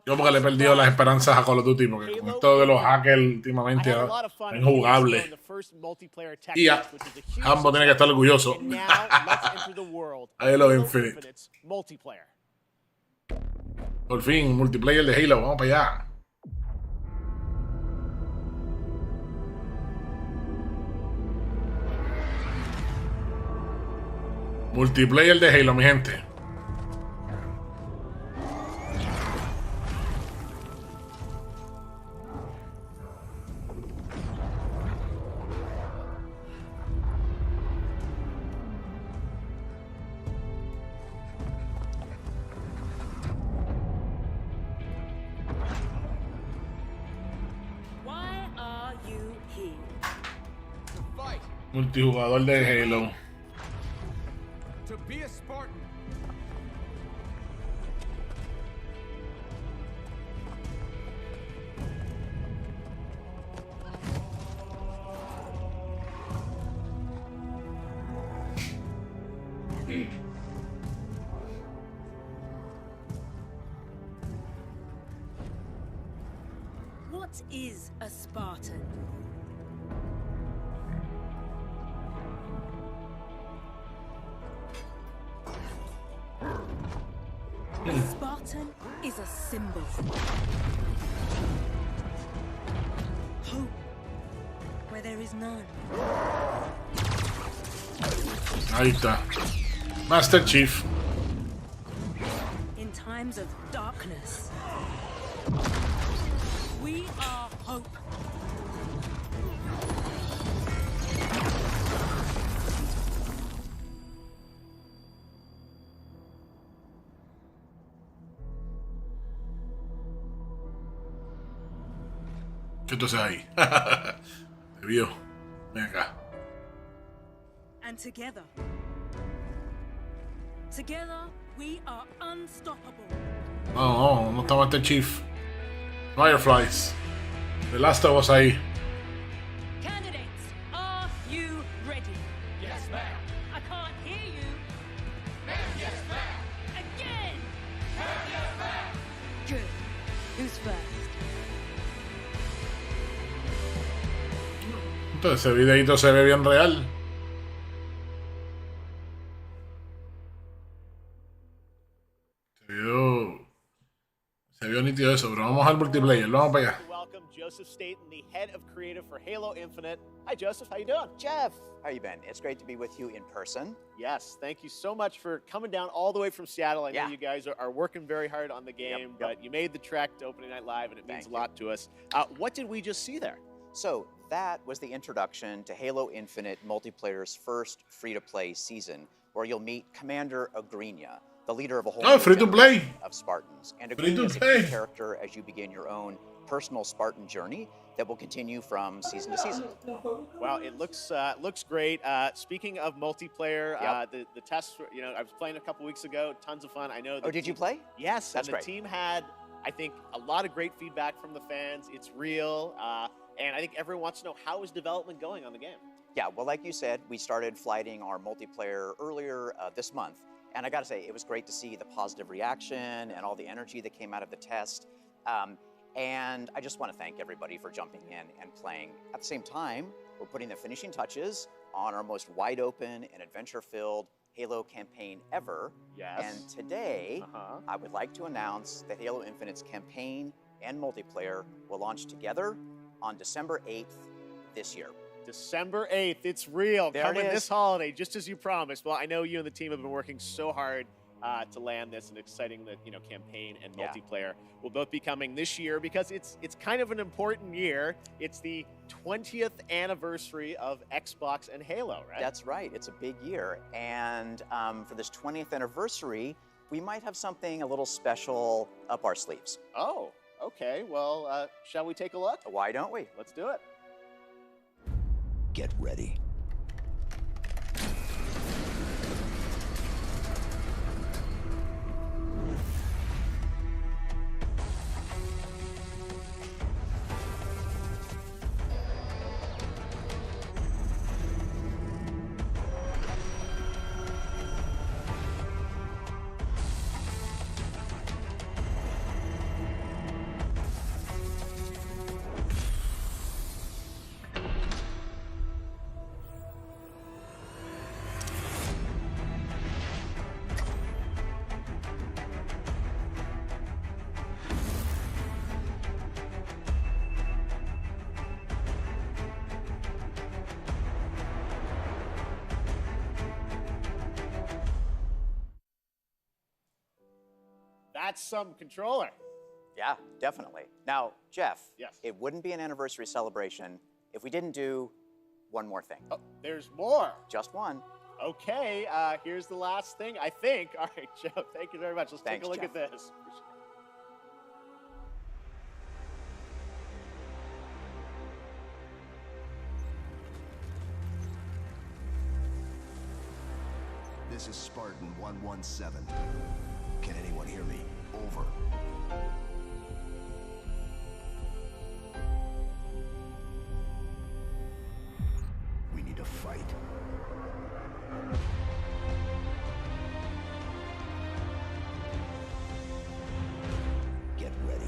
Yo porque le he perdido las esperanzas a Call of Duty, porque con esto de los hackers últimamente es injugable. Y ya, Hambo tiene que estar orgulloso. Halo Infinite. Por fin, multiplayer de Halo, vamos para allá. Multiplayer de Halo, mi gente. Multijugador de Halo. To be a Spartan. What is a Spartan? A Spartan is a symbol. Hope where there is none. Ahí está. Master Chief. In times of darkness, we are hope. ¿Qué tú haces ahí? Te vio. Ven acá. And together we are unstoppable. No está Master Chief. Fireflies. The Last of Us ahí. Candidates, are you ready? Yes, ma'am. I can't hear you. Ma'am, yes, ma'am. Again. Ma'am, yes, ma'am. Good. Who's first? Entonces ese videito se ve bien real. Se vio nítido eso, pero vamos al multiplayer, vamos para allá. Welcome Joseph Staten, the head of creative for Halo Infinite. Hi Joseph, how you doing? Jeff, how you been? It's great to be with you in person. Yes, thank you so much for coming down all the way from Seattle. I know you guys are working very hard on the game, but you made the trek to Opening Night Live, and it means a lot to us. What did we just see there? So that was the introduction to Halo Infinite multiplayer's first free-to-play season, where you'll meet Commander Agrinia, the leader of a whole free-to-play of Spartans. And Agrinia is a key character as you begin your own personal Spartan journey that will continue from season to season. Wow, it looks great. Speaking of multiplayer, the tests, I was playing a couple weeks ago, tons of fun. I know. Did you play? Yes, That's and the team had, I think, a lot of great feedback from the fans. It's real, and I think everyone wants to know, how is development going on the game? Yeah, well, like you said, we started flighting our multiplayer earlier this month. And I gotta say, it was great to see the positive reaction and all the energy that came out of the test. And I just want to thank everybody for jumping in and playing. At the same time, we're putting the finishing touches on our most wide open and adventure-filled Halo campaign ever. Yes. And today, I would like to announce that Halo Infinite's campaign and multiplayer will launch together on December 8th this year. December 8th, it's real. There Coming it is. this holiday, just as you promised. Well, I know you and the team have been working so hard to land this, and exciting that campaign and multiplayer will both be coming this year, because it's kind of an important year. It's the 20th anniversary of Xbox and Halo, right? That's right. It's a big year, and for this 20th anniversary, we might have something a little special up our sleeves. Oh, okay. Well, shall we take a look? Why don't we? Let's do it. Get ready. That's some controller. Yeah, definitely. Now, Jeff, yes. It wouldn't be an anniversary celebration if we didn't do one more thing. Oh, there's more. Just one. Okay, here's the last thing, I think. All right, Joe, thank you very much. Let's take a look Jeff. at this. This is Spartan 117. Can anyone hear me? Over. We need a fight. Get ready.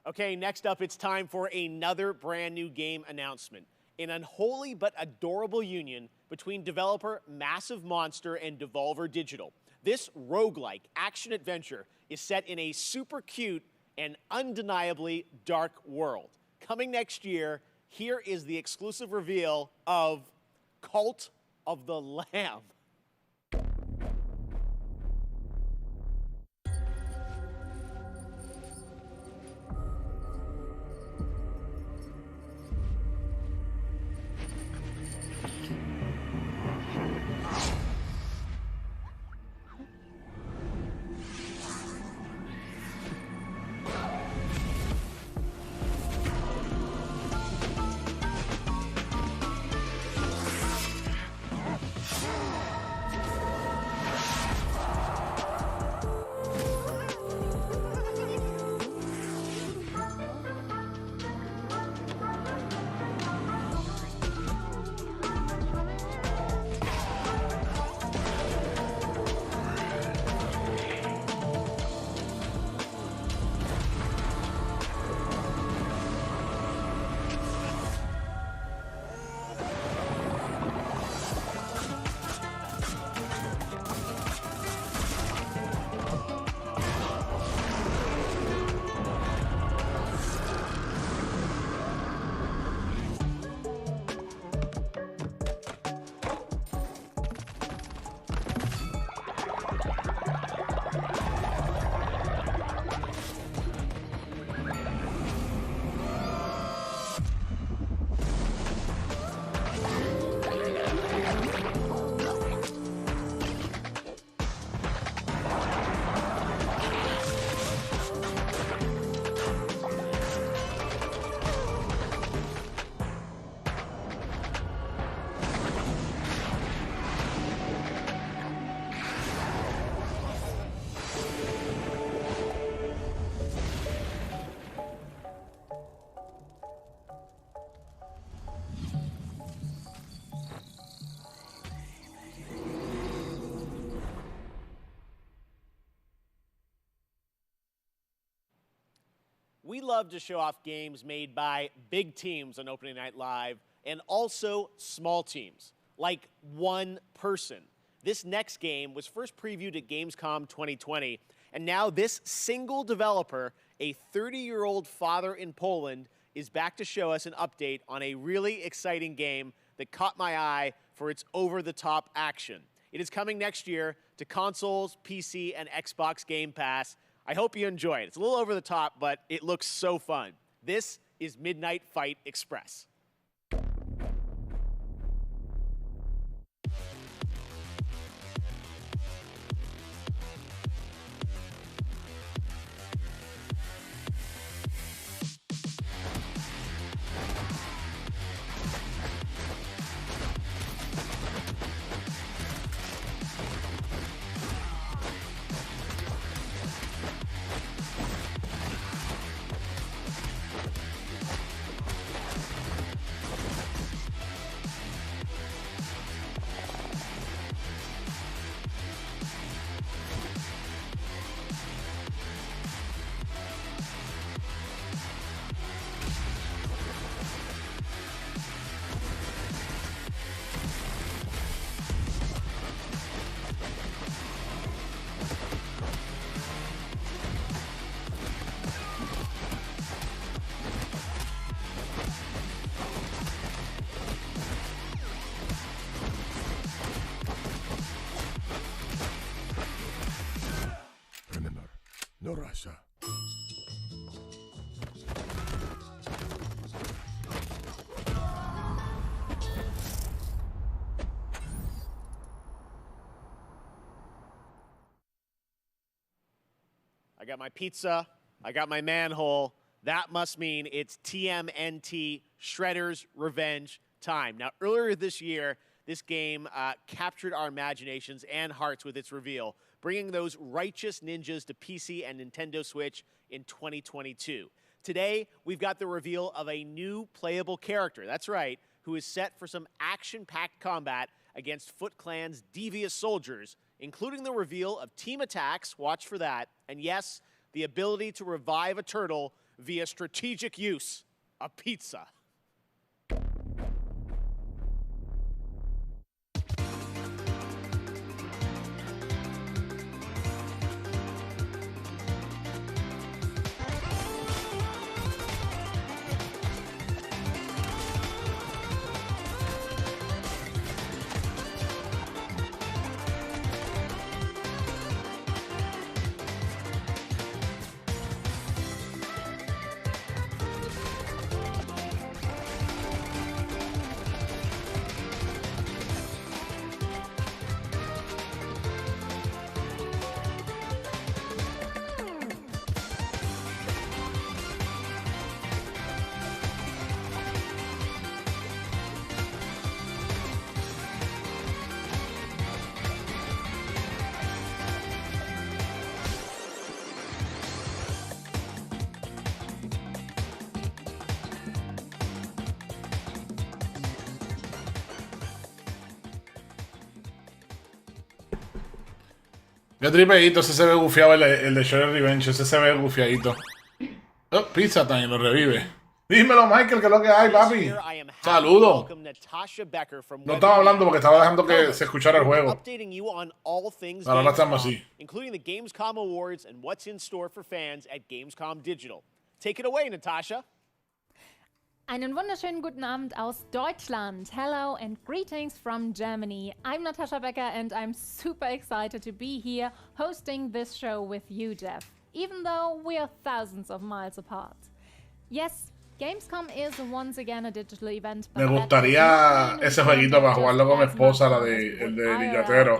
Okay, next up, it's time for another brand new game announcement. An unholy but adorable union between developer Massive Monster and Devolver Digital. This roguelike action-adventure is set in a super cute and undeniably dark world. Coming next year, here is the exclusive reveal of Cult of the Lamb. We love to show off games made by big teams on Opening Night Live and also small teams, like one person. This next game was first previewed at Gamescom 2020, and now this single developer, a 30-year-old father in Poland, is back to show us an update on a really exciting game that caught my eye for its over-the-top action. It is coming next year to consoles, PC, and Xbox Game Pass. I hope you enjoy it. It's a little over the top, but it looks so fun. This is Midnight Fight Express. No Russia. I got my pizza. I got my manhole. That must mean it's TMNT Shredder's Revenge time. Now, earlier this year, this game captured our imaginations and hearts with its reveal, bringing those righteous ninjas to PC and Nintendo Switch in 2022. Today, we've got the reveal of a new playable character, that's right, who is set for some action-packed combat against Foot Clan's devious soldiers, including the reveal of team attacks, watch for that, and yes, the ability to revive a turtle via strategic use of pizza. Qué tripeíto, ese se ve gufiado el de Shredder's Revenge, ese se ve gufiadito. Oh, Pizza Time, lo revive. Dímelo, Michael, que es lo que hay, papi. Saludos. No estaba hablando porque estaba dejando que se escuchara el juego. Ahora estamos así. Including the Gamescom Awards and what's in store for fans at Gamescom Digital. Take it away, Natasha. Einen wunderschönen guten Abend aus Deutschland. Hello and greetings from Germany. I'm Natasha Becker and I'm super excited to be here hosting this show with you, Jeff, even though we are thousands of miles apart. Yes, Gamescom is once again a digital event. Me gustaría ese jueguito para jugarlo con mi esposa, el de Ninjatero.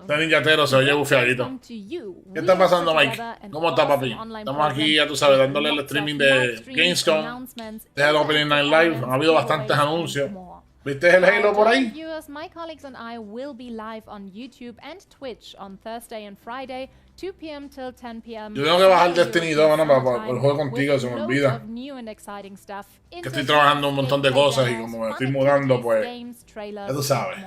Este Ninjatero se oye bufiadito. ¿Qué está pasando, Mike? ¿Cómo está, papi? Estamos aquí, ya tú sabes, dándole el streaming de Gamescom, de el Opening Night Live. Ha habido bastantes anuncios. ¿Viste el Halo por ahí? My colleagues and I will be live on YouTube and Twitch on Thursday and Friday, 2 p.m. till 10 p.m. Yo tengo que bajar Destiny 2, bueno, para el juego contigo, se me olvida. Que estoy trabajando un montón de cosas y como me estoy mudando, pues, ya tú sabes.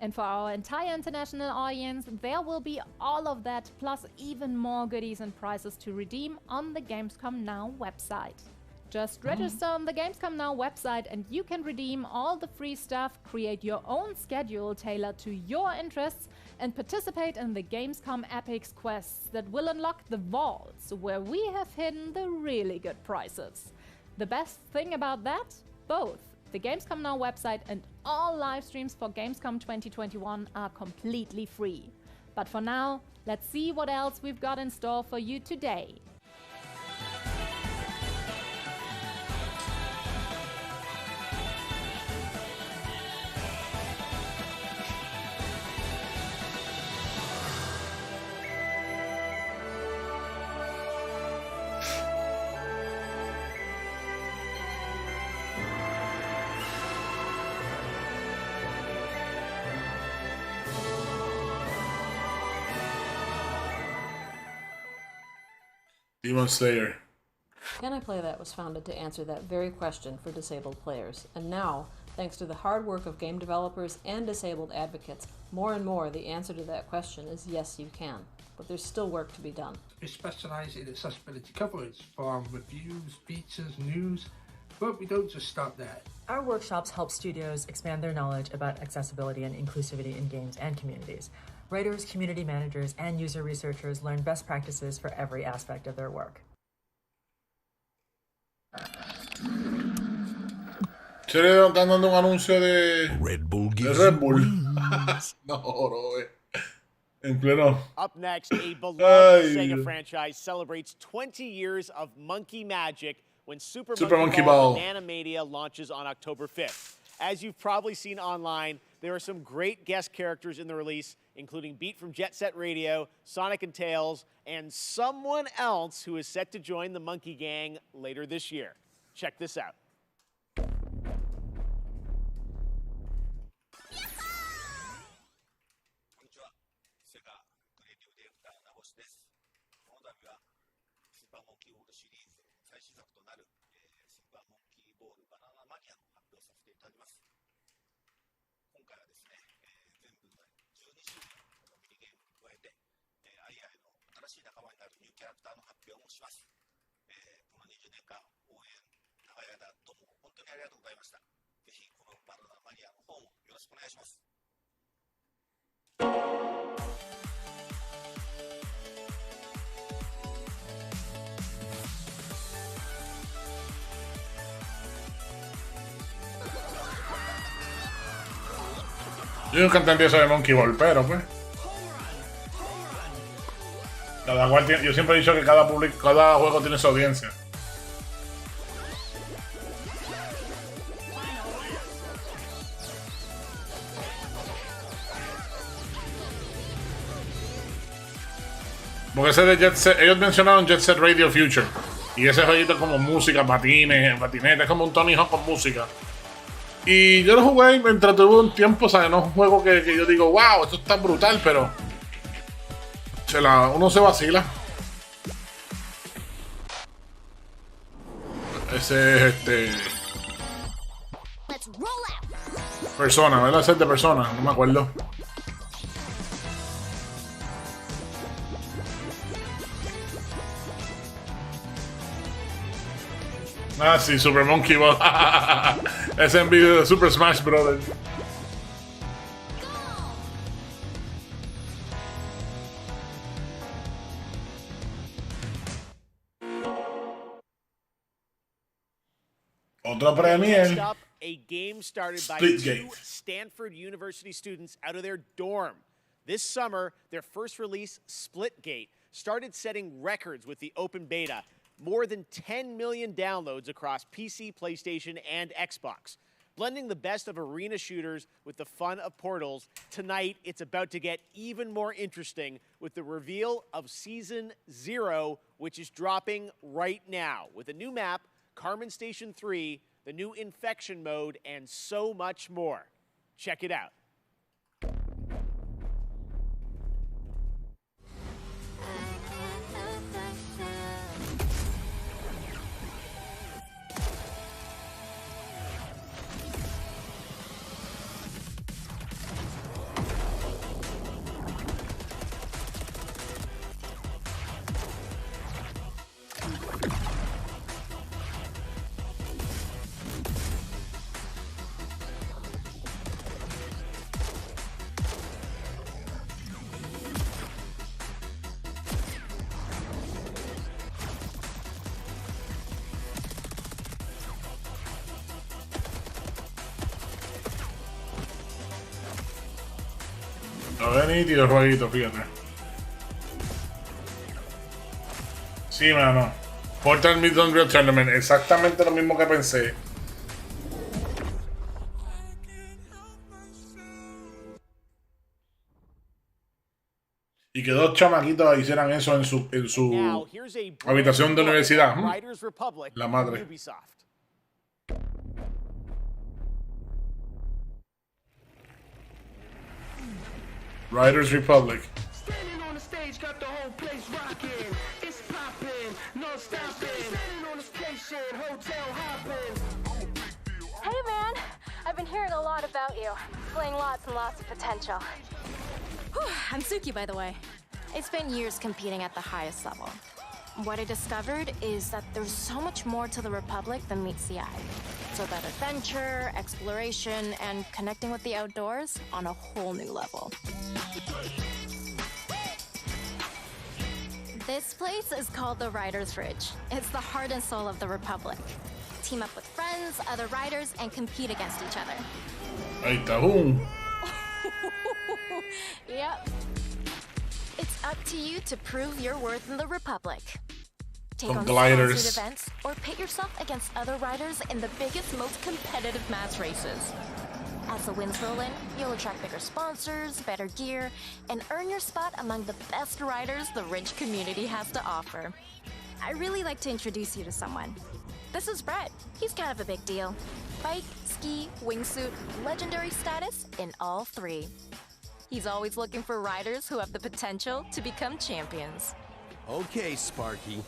And for our entire international audience, there will be all of that, plus even more goodies and prizes to redeem on the Gamescom Now website. Just register on the Gamescom Now website and you can redeem all the free stuff, create your own schedule tailored to your interests, and participate in the Gamescom Epics quests that will unlock the vaults where we have hidden the really good prizes. The best thing about that? Both the Gamescom Now website and all live streams for Gamescom 2021 are completely free. But for now, let's see what else we've got in store for you today. Demon Slayer. Can I Play That was founded to answer that very question for disabled players, and now, thanks to the hard work of game developers and disabled advocates, more and more the answer to that question is yes, you can. But there's still work to be done. We specialise in accessibility coverage, from reviews, features, news, but we don't just stop there. Our workshops help studios expand their knowledge about accessibility and inclusivity in games and communities. Writers, community managers, and user researchers learn best practices for every aspect of their work. Se le están dando un anuncio de Red Bull. No, bro. En pleno. Up next, a beloved Sega franchise celebrates 20 years of monkey magic when Super Monkey Ball Bananamania launches on October 5th. As you've probably seen online, there are some great guest characters in the release, including Beat from Jet Set Radio, Sonic and Tails, and someone else who is set to join the Monkey Gang later this year. Check this out. Yo nunca entendí eso de Monkey Ball, pero pues. Cada cual tiene, yo siempre he dicho que cada juego tiene su audiencia. Porque ese de Jet Set, ellos mencionaron Jet Set Radio Future. Y ese jueguito es como música, patines, patinetas, es como un Tony Hawk con música. Y yo lo jugué y me entretuve un tiempo, o sea, no es un juego que yo digo, wow, esto está brutal, pero uno se vacila. Ese es Persona, ¿verdad? Ese es de Persona, no me acuerdo. Ah, sí, Super Monkey Ball. Ese en video de Super Smash Brothers. Otro premier. Next up, a game started by two Stanford University students out of their dorm. This summer, their first release, Splitgate, started setting records with the open beta. More than 10 million downloads across PC, PlayStation, and Xbox. Blending the best of arena shooters with the fun of Portals, tonight it's about to get even more interesting with the reveal of Season 0, which is dropping right now, with a new map, Carmen Station 3, the new Infection mode, and so much more. Check it out. Lo veo nítido el jueguito, fíjate. Sí, mano. Portal Mid Unreal Tournament, exactamente lo mismo que pensé. Y que dos chamaquitos hicieran eso en su habitación de universidad. La madre. Riders Republic. Standing on the stage, got the whole place rocking. It's popping, no stopping. Standing on the station, hotel hopping. Hey man, I've been hearing a lot about you. Displaying lots and lots of potential. Whew, I'm Suki, by the way. I spent years competing at the highest level. What I discovered is that there's so much more to the Republic than meets the eye. It's about adventure, exploration, and connecting with the outdoors on a whole new level. This place is called the Riders Ridge. It's the heart and soul of the Republic. Team up with friends, other riders, and compete against each other. Ahí está, boom. Yep. up to you to prove your worth in the Republic. Take on gliders. sponsored events or pit yourself against other riders in the biggest, most competitive mass races. As the wins roll in, you'll attract bigger sponsors, better gear, and earn your spot among the best riders the Ridge community has to offer. I'd really like to introduce you to someone. This is Brett. He's kind of a big deal. Bike, ski, wingsuit, legendary status in all three. He's always looking for riders who have the potential to become champions. Okay, Sparky.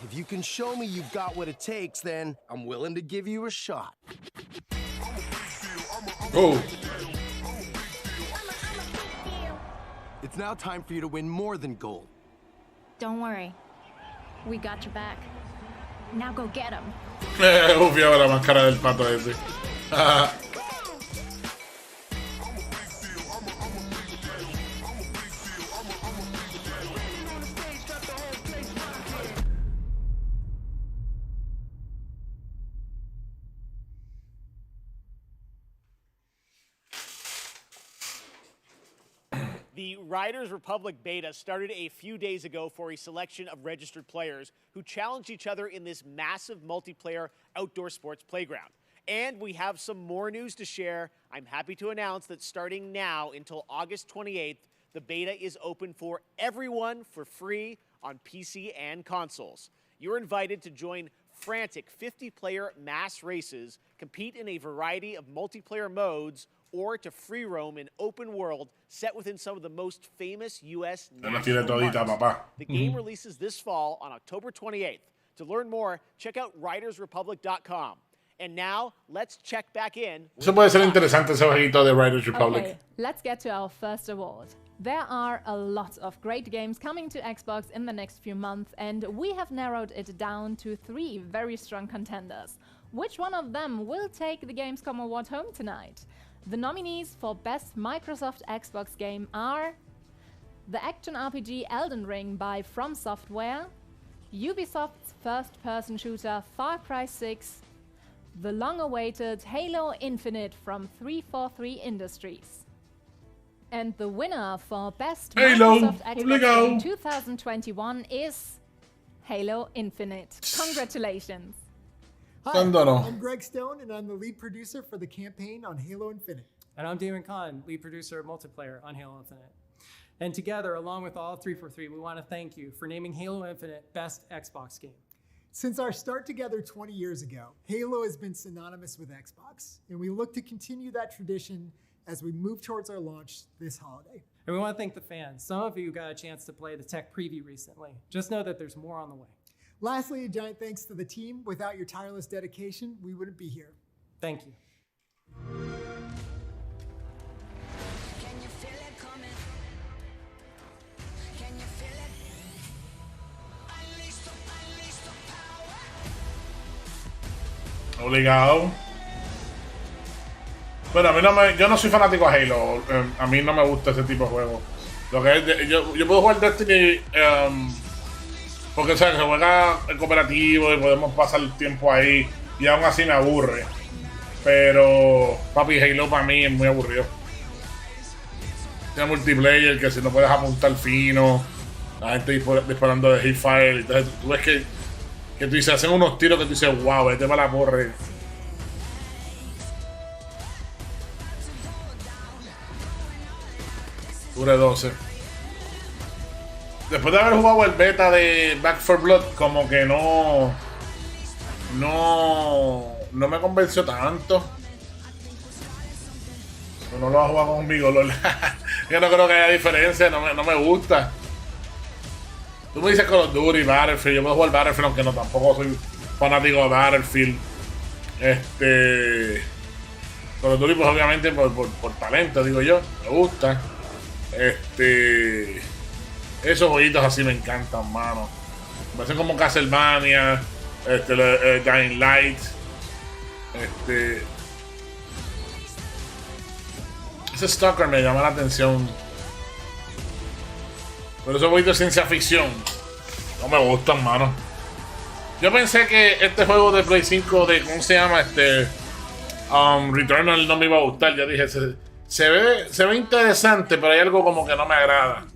If you can show me you've got what it takes, then I'm willing to give you a shot. Oh. It's now time for you to win more than gold. Don't worry. We got your back. Now go get him. Obvio la máscara del pato ese. The Riders Republic beta started a few days ago for a selection of registered players who challenged each other in this massive multiplayer outdoor sports playground. And we have some more news to share. I'm happy to announce that starting now until August 28th, the beta is open for everyone for free on PC and consoles. You're invited to join frantic 50-player mass races, compete in a variety of multiplayer modes, or to free roam in open world set within some of the most famous U.S. national parks. The game releases this fall on October 28th. To learn more, check out ridersrepublic.com. And now, let's check back in. Eso puede ser interesante, ese jueguito de Riders Republic. Okay, let's get to our first award. There are a lot of great games coming to Xbox in the next few months, and we have narrowed it down to 3 very strong contenders. Which one of them will take the Gamescom award home tonight? The nominees for Best Microsoft Xbox Game are the action RPG Elden Ring by From Software, Ubisoft's first-person shooter Far Cry 6, the long-awaited Halo Infinite from 343 Industries. And the winner for Best Microsoft Xbox Game 2021 is Halo Infinite. Congratulations! Hi, I'm Greg Stone, and I'm the lead producer for the campaign on Halo Infinite. And I'm Damon Kahn, lead producer of multiplayer on Halo Infinite. And together, along with all of 343, we want to thank you for naming Halo Infinite Best Xbox Game. Since our start together 20 years ago, Halo has been synonymous with Xbox, and we look to continue that tradition as we move towards our launch this holiday. And we want to thank the fans. Some of you got a chance to play the tech preview recently. Just know that there's more on the way. Lastly, a giant thanks to the team. Without your tireless dedication, we wouldn't be here. Thank you. Obligado. Bueno, a mí no me, yo no soy fanático a Halo. A mí no me gusta ese tipo de juego. Lo que es, yo puedo jugar Destiny porque, o sea, se juega el cooperativo y podemos pasar el tiempo ahí y aún así me aburre. Pero, papi, Halo para mí es muy aburrido. Tiene multiplayer que si no puedes apuntar fino, la gente disparando de hipfire. Entonces tú ves que tú dices, hacen unos tiros que tú dices, wow, vete para la porre. Dure 12. Después de haber jugado el beta de Back 4 Blood, como que no me convenció tanto. No lo va a jugar conmigo, LOL. Yo no creo que haya diferencia, no me gusta. Tú me dices Call of Duty, Battlefield, yo puedo jugar Battlefield, aunque no tampoco soy fanático de Battlefield. Call of Duty, pues obviamente por talento, digo yo, me gusta. Esos jueguitos así me encantan, mano. Me parecen como Castlevania, Dying Light. Ese Stalker me llama la atención. Pero esos jueguitos de ciencia ficción no me gustan, mano. Yo pensé que este juego de Play 5 de, ¿cómo se llama? Returnal no me iba a gustar. Ya dije, se ve interesante, pero hay algo como que no me agrada.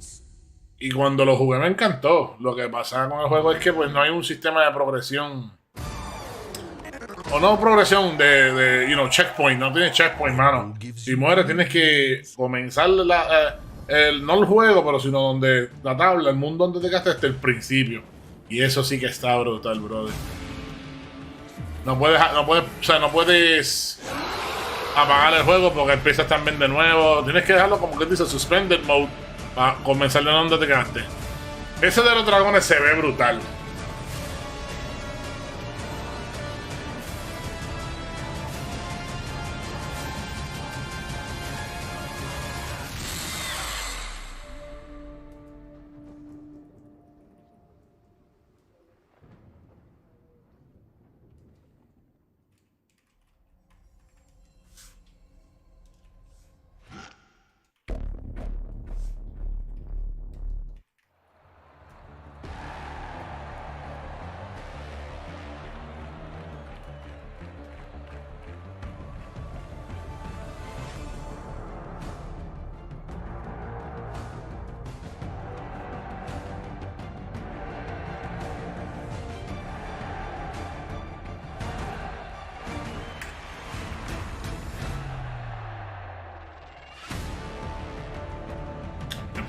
Y cuando lo jugué me encantó. Lo que pasaba con el juego es que pues no hay un sistema de progresión. O no progresión de checkpoint. No tienes checkpoint, mano. Si mueres tienes que comenzar no el juego, pero sino donde la tabla, el mundo donde te quedaste hasta el principio. Y eso sí que está brutal, brother. No puedes apagar el juego porque empiezas también de nuevo. Tienes que dejarlo como que dice suspended mode para comenzar de donde te quedaste. Ese de los dragones se ve brutal.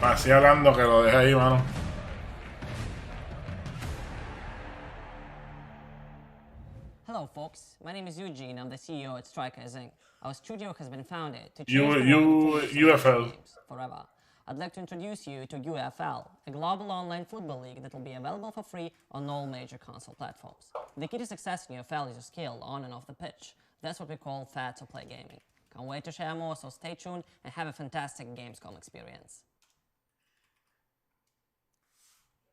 Así hablando que lo deje ahí, mano. Hello, folks. My name is Eugene. I'm the CEO at Strikers Inc. Our studio has been founded to change UFL games forever. I'd like to introduce you to UFL, a global online football league that will be available for free on all major console platforms. The key to success in UFL is your skill on and off the pitch. That's what we call fair to play gaming. Can't wait to share more, so stay tuned and have a fantastic Gamescom experience.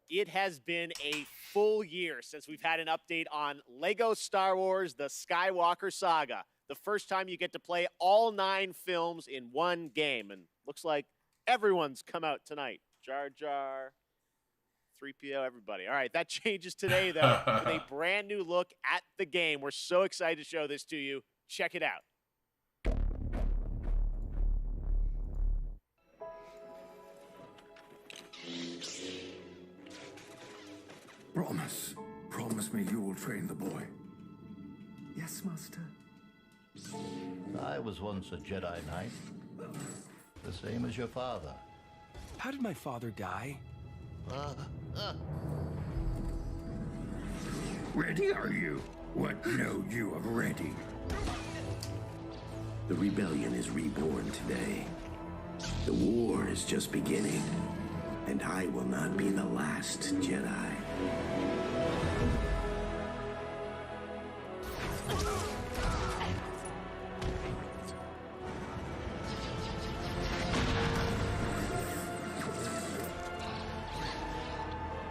It has been a full year since we've had an update on LEGO Star Wars The Skywalker Saga. The first time you get to play all 9 films in one game. And looks like everyone's come out tonight. Jar Jar, 3PO, everybody. All right, that changes today, though, with a brand new look at the game. We're so excited to show this to you. Check it out. Promise me you will train the boy. Yes, Master. I was once a Jedi Knight, the same as your father. How did my father die? Ready are you? What know you of ready? The rebellion is reborn today. The war is just beginning, and I will not be the last Jedi.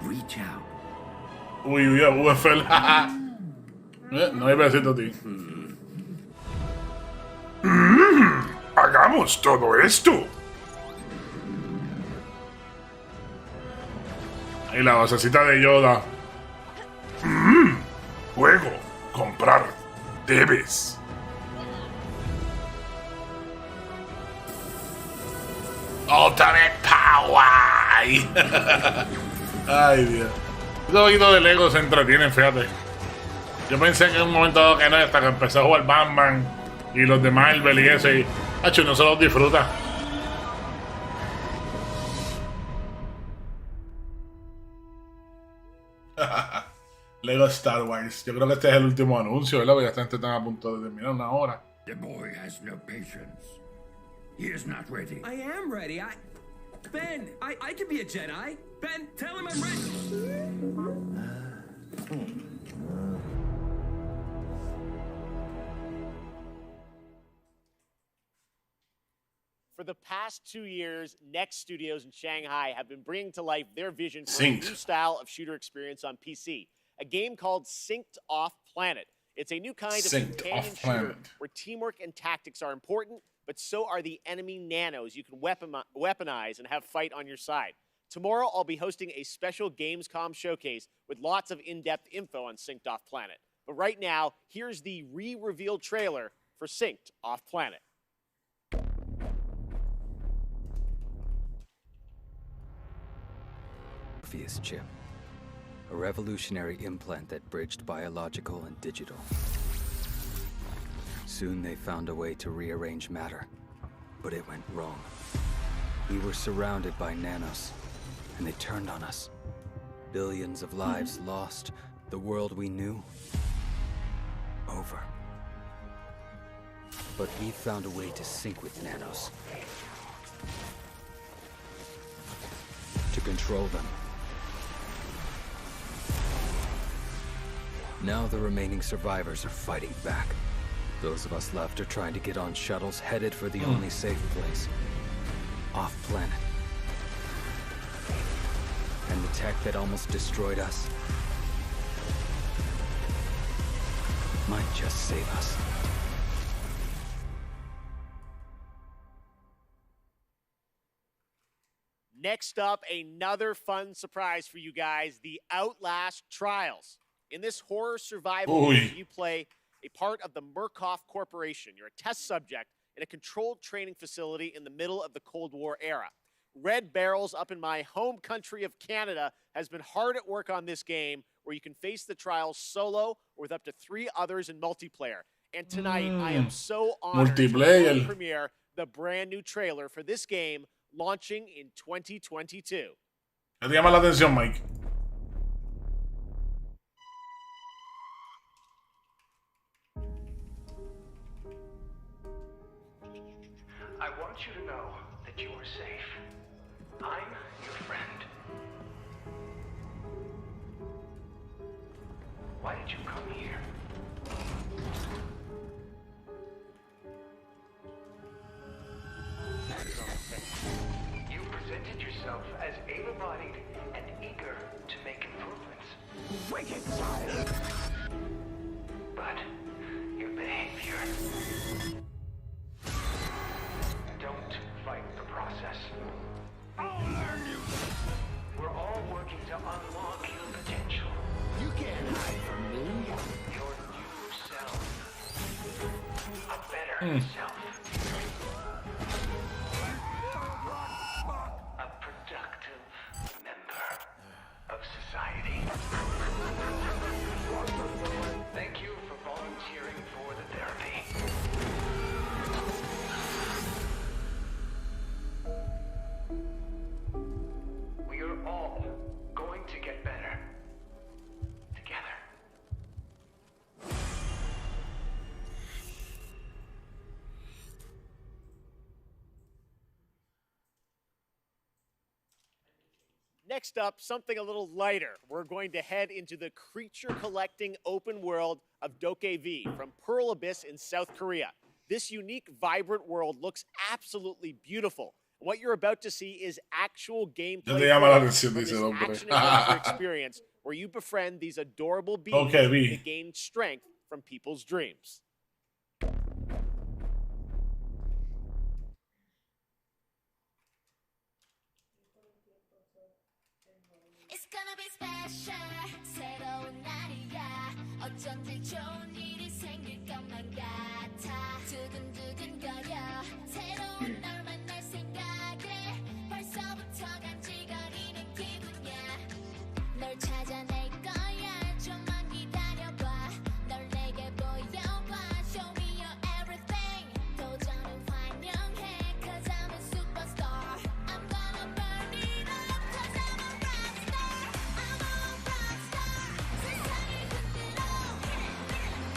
Reach out. Uy, UFL. No hay besito a ti. Hagamos todo esto. Ahí la basecita de Yoda. Juego. Comprar. Debes. Ultimate Power. Ay, Dios. Los oídos de Lego se entretienen, fíjate. Yo pensé que en un momento dado que no, hasta que empecé a jugar Batman y los de Marvel y eso, y no se los disfruta. Lego Star Wars. Yo creo que este es el último anuncio, ¿verdad? Porque esta gente está a punto de terminar, 1 hora. The boy has no patience. He is not ready. I am ready. Ben, I can be a Jedi. Ben, tell him I'm ready. For the past 2 years, Next Studios in Shanghai have been bringing to life their vision for a new style of shooter experience on PC. A game called Synced Off Planet. It's a new kind of companion shooter where teamwork and tactics are important, but so are the enemy nanos you can weaponize and have fight on your side. Tomorrow, I'll be hosting a special Gamescom showcase with lots of in-depth info on Synced Off Planet. But right now, here's the re-revealed trailer for Synced Off Planet. Morpheus chip, a revolutionary implant that bridged biological and digital. Soon they found a way to rearrange matter, but it went wrong. We were surrounded by nanos, and they turned on us. Billions of lives lost, the world we knew, over. But we found a way to sync with nanos. To control them. Now the remaining survivors are fighting back. Those of us left are trying to get on shuttles headed for the only safe place. Off-planet. And the tech that almost destroyed us might just save us. Next up, another fun surprise for you guys, the Outlast Trials. In this horror survival game, you play a part of the Murkoff Corporation. You're a test subject in a controlled training facility in the middle of the Cold War era. Red Barrels up in my home country of Canada has been hard at work on this game, where you can face the trials solo or with up to 3 others in multiplayer. And tonight, I am so honored to premiere the brand new trailer for this game, launching in 2022. ¿Qué te llama la atención, Mike? I want you to know that you are safe. I'm your friend. Why did you come here? You presented yourself as able-bodied and eager to make improvements. Wicked child! But your behavior... Don't fight the process. I'll learn you! We're all working to unlock your potential. You can't hide from me. Your new self. A better self. A productive member of society. Thank you for volunteering for the therapy. We are all going to get better. Together. Next up, something a little lighter. We're going to head into the creature-collecting open world of Dokkaevi from Pearl Abyss in South Korea. This unique, vibrant world looks absolutely beautiful. What you're about to see is actual gameplay from this action-adventure experience where you befriend these adorable beings to gain strength from people's dreams. It's gonna be special. 새로운 날이야. 어쩐지 좋은 일이 생길 것만 같아. 두근두근거려. 새로운 널 만날 생각에 벌써부터 간질거리는 기분이야. 널 찾아낼 거야. 좀만 기다려봐. 널 내게 보여봐. Show me your everything. 도전은 환영해. 'Cause I'm a superstar. I'm gonna burn it up. 'Cause I'm a rockstar. I'm a rockstar. 세상을 흔들어.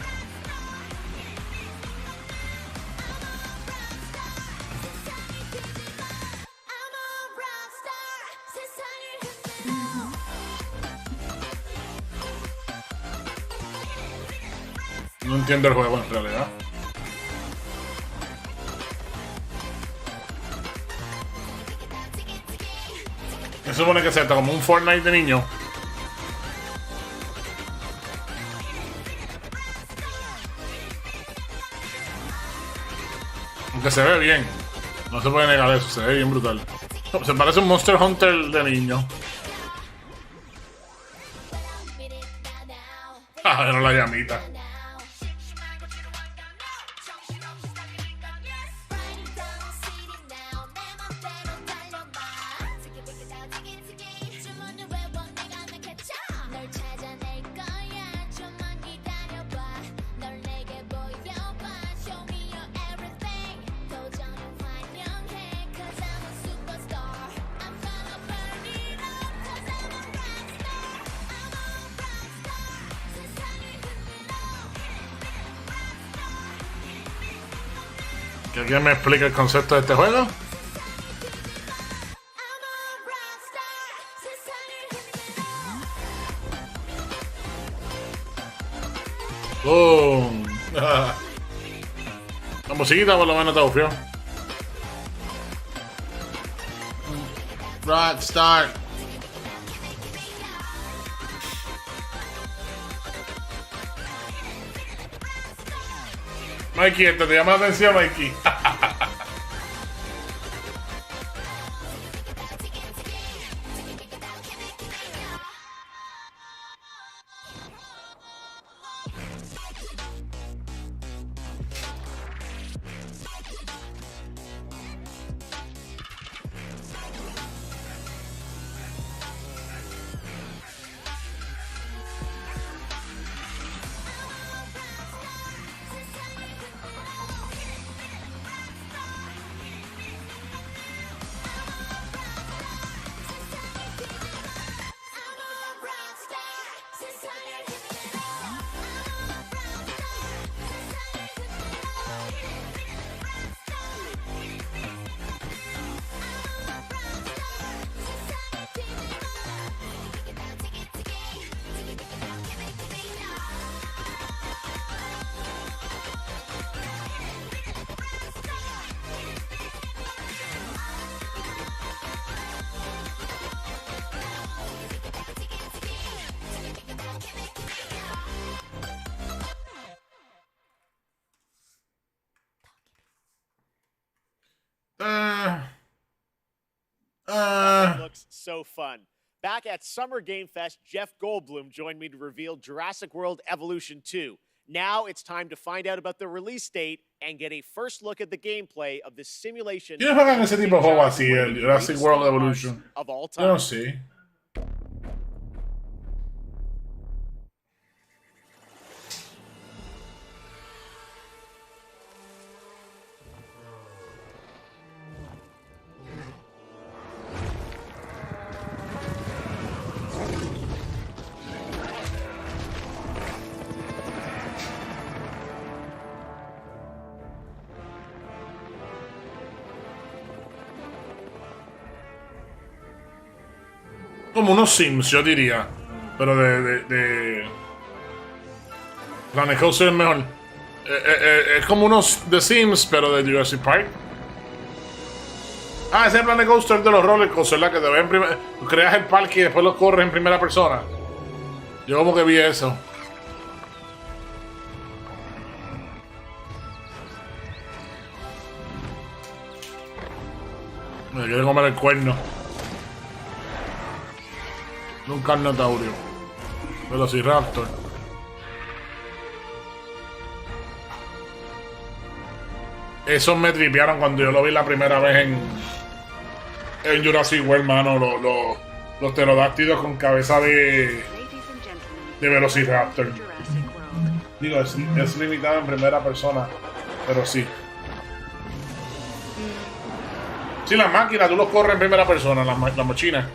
rockstar. I'm a rockstar. 세상을 흔들어. No entiendo el juego en realidad. Se supone que sea como un Fortnite de niño. Aunque se ve bien. No se puede negar eso, se ve bien brutal. Se parece a un Monster Hunter de niño. Ah, era la llamita. ¿Que alguien me explique el concepto de este juego? ¡Boom! La musiquita por lo menos te bufió. Rockstar. Mikey, ¿te llama la atención, Mikey? That looks so fun. Back at Summer Game Fest, Jeff Goldblum joined me to reveal Jurassic World Evolution 2. Now it's time to find out about the release date and get a first look at the gameplay of this simulation. ¿Quiénes juegan ese tipo de juego así, el Jurassic World Evolution? Of all Yo time. no sé. Como unos Sims, yo diría. Pero de Planet Coaster es mejor. Es como unos The Sims, pero de Jurassic Park. Ah, ese es el Planet Coaster de los roller coasters, ¿verdad? Que te ven primero. Creas el parque y después lo corres en primera persona. Yo como que vi eso. Me quiero comer el cuerno. Un carnotaurio. Velociraptor. Esos me tripearon cuando yo lo vi la primera vez en Jurassic World, mano. Los pterodáctilos con cabeza de Velociraptor. Digo, es limitado en primera persona, pero sí. Sí, las máquinas, tú los corres en primera persona, las machinas.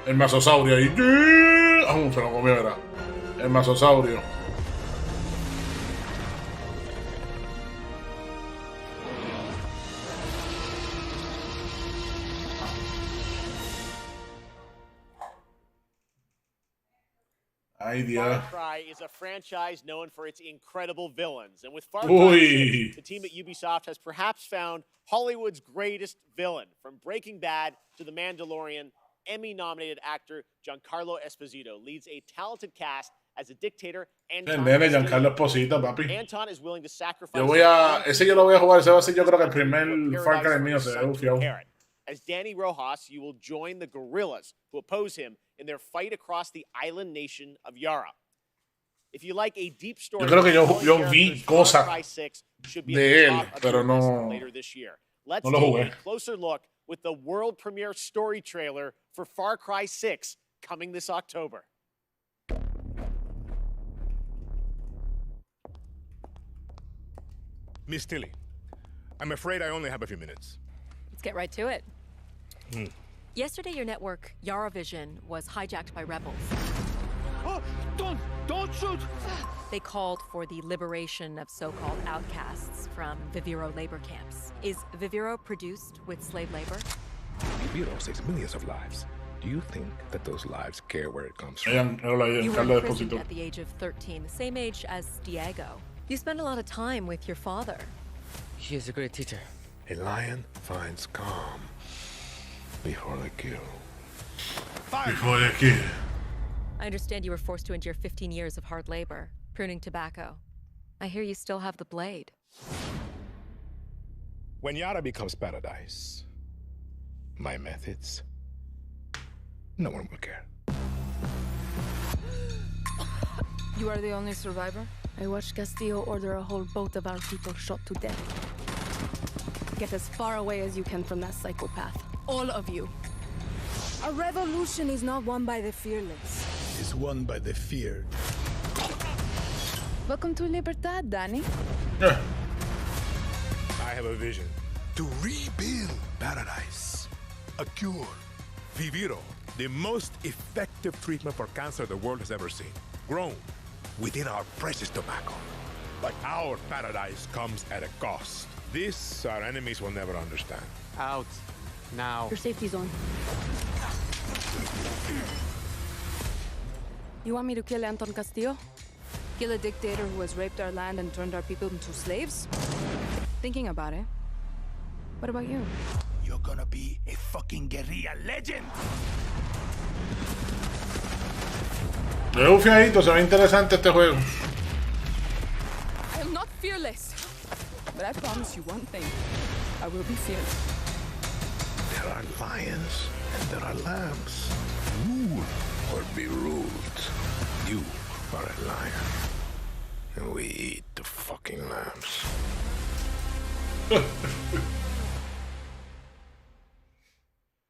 El masosaurio ahí. Se lo comió, ¿verdad? El masosaurio. Ay, Dios. Far Cry is a franchise known for its incredible villains. And with Far Cry 6, the team at Ubisoft has perhaps found Hollywood's greatest villain. From Breaking Bad to The Mandalorian, Emmy-nominated actor Giancarlo Esposito leads a talented cast as a dictator. Giancarlo Esposito, papi. Anton is willing to sacrifice. Ese yo lo voy a jugar. Ese va a ser, yo creo que el primer Far Cry mío se bufió. As Danny Rojas, you will join the guerrillas who oppose him in their fight across the island nation of Yara. If you like a deep story, yo creo que yo vi cosas de él, pero no lo jugué. A closer look with the world premiere story trailer for Far Cry 6 coming this October. Miss Tilly, I'm afraid I only have a few minutes. Let's get right to it. Yesterday, your network, Yara Vision, was hijacked by rebels. Oh, don't shoot! They called for the liberation of so-called outcasts from Viviro labor camps. Is Viviro produced with slave labor? Viviro saves millions of lives. Do you think that those lives care where it comes from? You were imprisoned at the age of 13, the same age as Diego. You spent a lot of time with your father. He is a great teacher. A lion finds calm before they kill. Before they kill. I understand you were forced to endure 15 years of hard labor, pruning tobacco. I hear you still have the blade. When Yara becomes paradise, my methods, no one will care. You are the only survivor? I watched Castillo order a whole boat of our people shot to death. Get as far away as you can from that psychopath. All of you. A revolution is not won by the fearless. It's won by the feared. Welcome to Libertad, Danny. I have a vision. To rebuild paradise. A cure. Viviro, the most effective treatment for cancer the world has ever seen. Grown within our precious tobacco. But our paradise comes at a cost. This our enemies will never understand. Out. Now. Your safety zone. You want me to kill Anton Castillo? Kill a dictator who has raped our land and turned our people into slaves? Thinking about it. What about you? You're gonna be a fucking guerrilla legend. Veo fiadito, se ve interesante este juego. I am not fearless, but I promise you one thing. I will be fearless. There are lions and there are lambs. Rule or be ruled. You are a lion. And we eat the fucking lambs.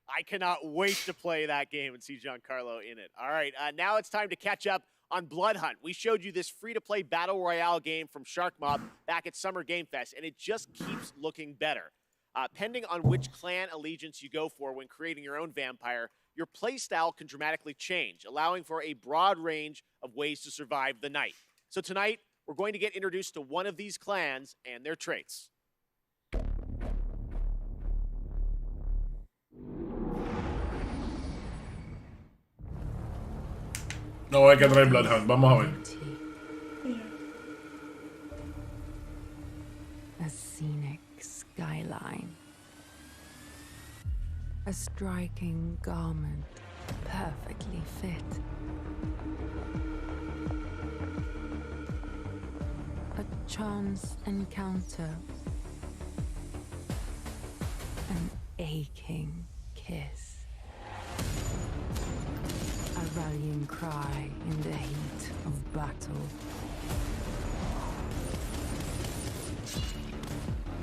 I cannot wait to play that game and see Giancarlo in it. All right, now it's time to catch up on Blood Hunt. We showed you this free-to-play Battle Royale game from Shark Mob back at Summer Game Fest, and it just keeps looking better. Depending on which clan allegiance you go for when creating your own vampire, your playstyle can dramatically change, allowing for a broad range of ways to survive the night. So tonight, we're going to get introduced to one of these clans and their traits. No hay que traer Blood Hunt, vamos a ver. A scenic skyline. A striking garment, perfectly fit. A chance encounter. An aching kiss. A rallying cry in the heat of battle.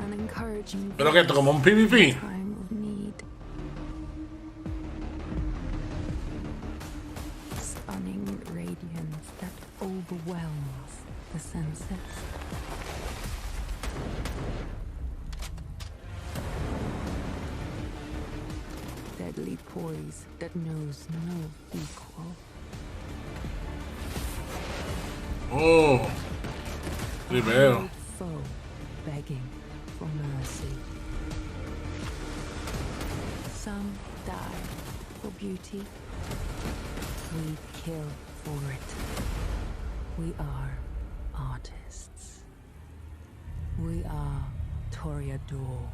An encouraging Pero que esto como un PvP. time of need. Stunning radiance that overwhelms the senses. Deadly poise that knows no equal. Oh, sí veo. Foe begging for mercy. Some die for beauty. We kill for it. We are artists. We are Toreador.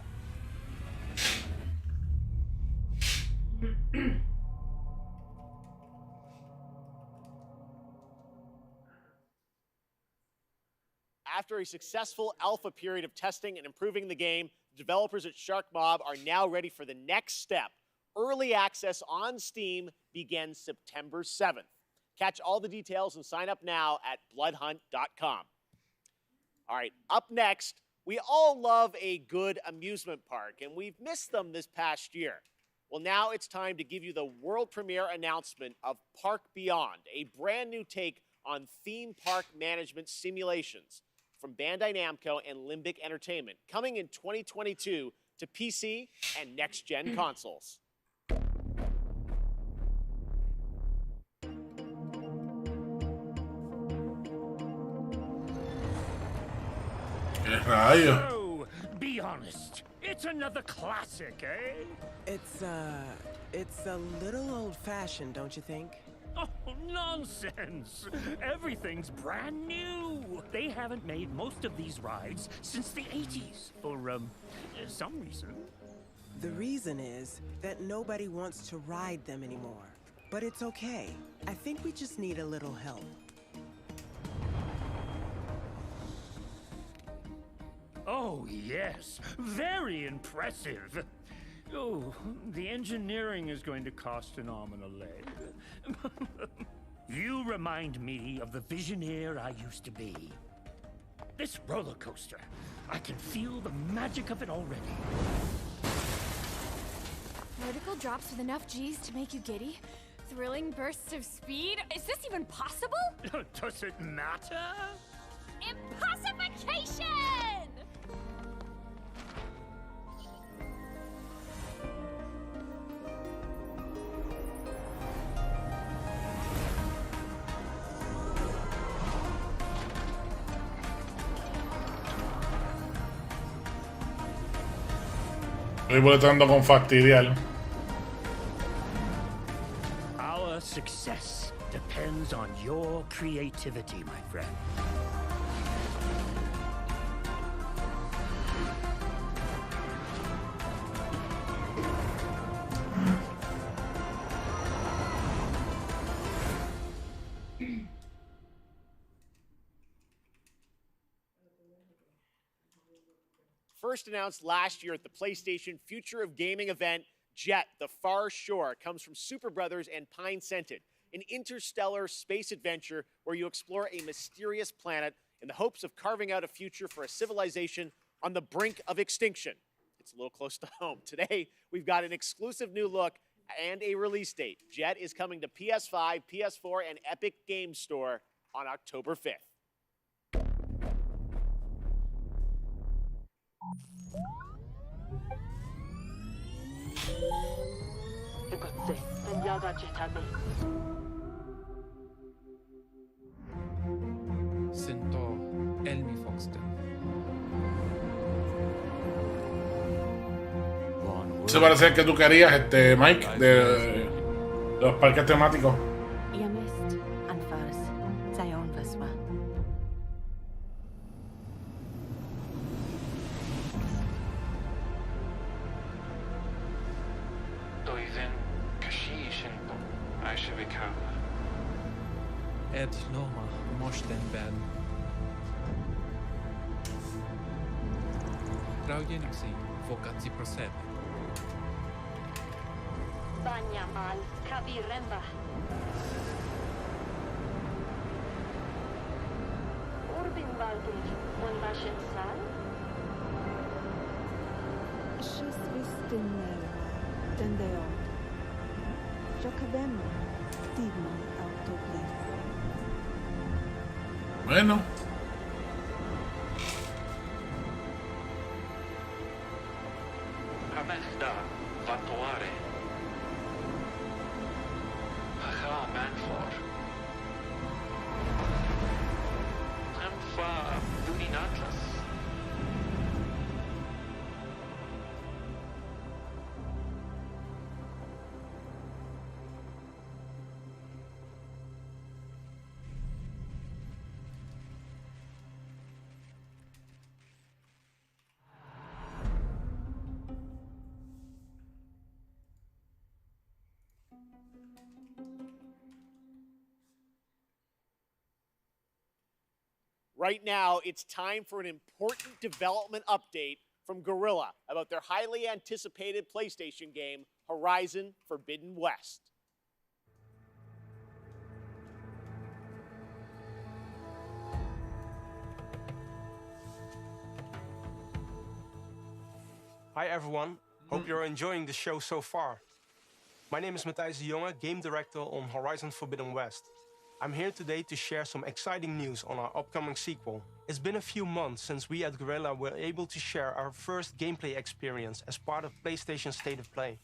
After a successful alpha period of testing and improving the game, developers at Shark Mob are now ready for the next step. Early access on Steam begins September 7th. Catch all the details and sign up now at bloodhunt.com. All right, up next, we all love a good amusement park, and we've missed them this past year. Well, now it's time to give you the world premiere announcement of Park Beyond, a brand new take on theme park management simulations from Bandai Namco and Limbic Entertainment, coming in 2022 to PC and next-gen consoles. Rayo. So, be honest. It's another classic, eh? It's a little old-fashioned, don't you think? Oh, nonsense! Everything's brand new! They haven't made most of these rides since the 80s, for, some reason. The reason is that nobody wants to ride them anymore. But it's okay. I think we just need a little help. Oh, yes. Very impressive. Oh, the engineering is going to cost an arm and a leg. You remind me of the visioneer I used to be. This roller coaster, I can feel the magic of it already. Vertical drops with enough G's to make you giddy? Thrilling bursts of speed? Is this even possible? Does it matter? Impossification! Estoy molestando con fastidiar. Our success depends on your creativity, my friend. First announced last year at the PlayStation Future of Gaming event, Jet, The Far Shore, comes from Super Brothers and Pine Scented, an interstellar space adventure where you explore a mysterious planet in the hopes of carving out a future for a civilization on the brink of extinction. It's a little close to home. Today, we've got an exclusive new look and a release date. Jet is coming to PS5, PS4, and Epic Games Store on October 5th. Sento Elmi Foxton. Se parece al que tú querías, Mike, de los parques temáticos. Ed Loma Moshten Ben Traujeniksi Vokatsi Prosed Banyamal Kabiremba Urbin Baldir Wonbashin Sal Shisvistinel Dendeot Jokabema Digman Autople. Bueno. Hamesta Vatuare Haha Manfor Amfa Duninatlas. Right now, it's time for an important development update from Guerrilla about their highly anticipated PlayStation game, Horizon Forbidden West. Hi everyone, hope you're enjoying the show so far. My name is Matthijs de Jonge, Game Director on Horizon Forbidden West. I'm here today to share some exciting news on our upcoming sequel. It's been a few months since we at Guerrilla were able to share our first gameplay experience as part of PlayStation State of Play,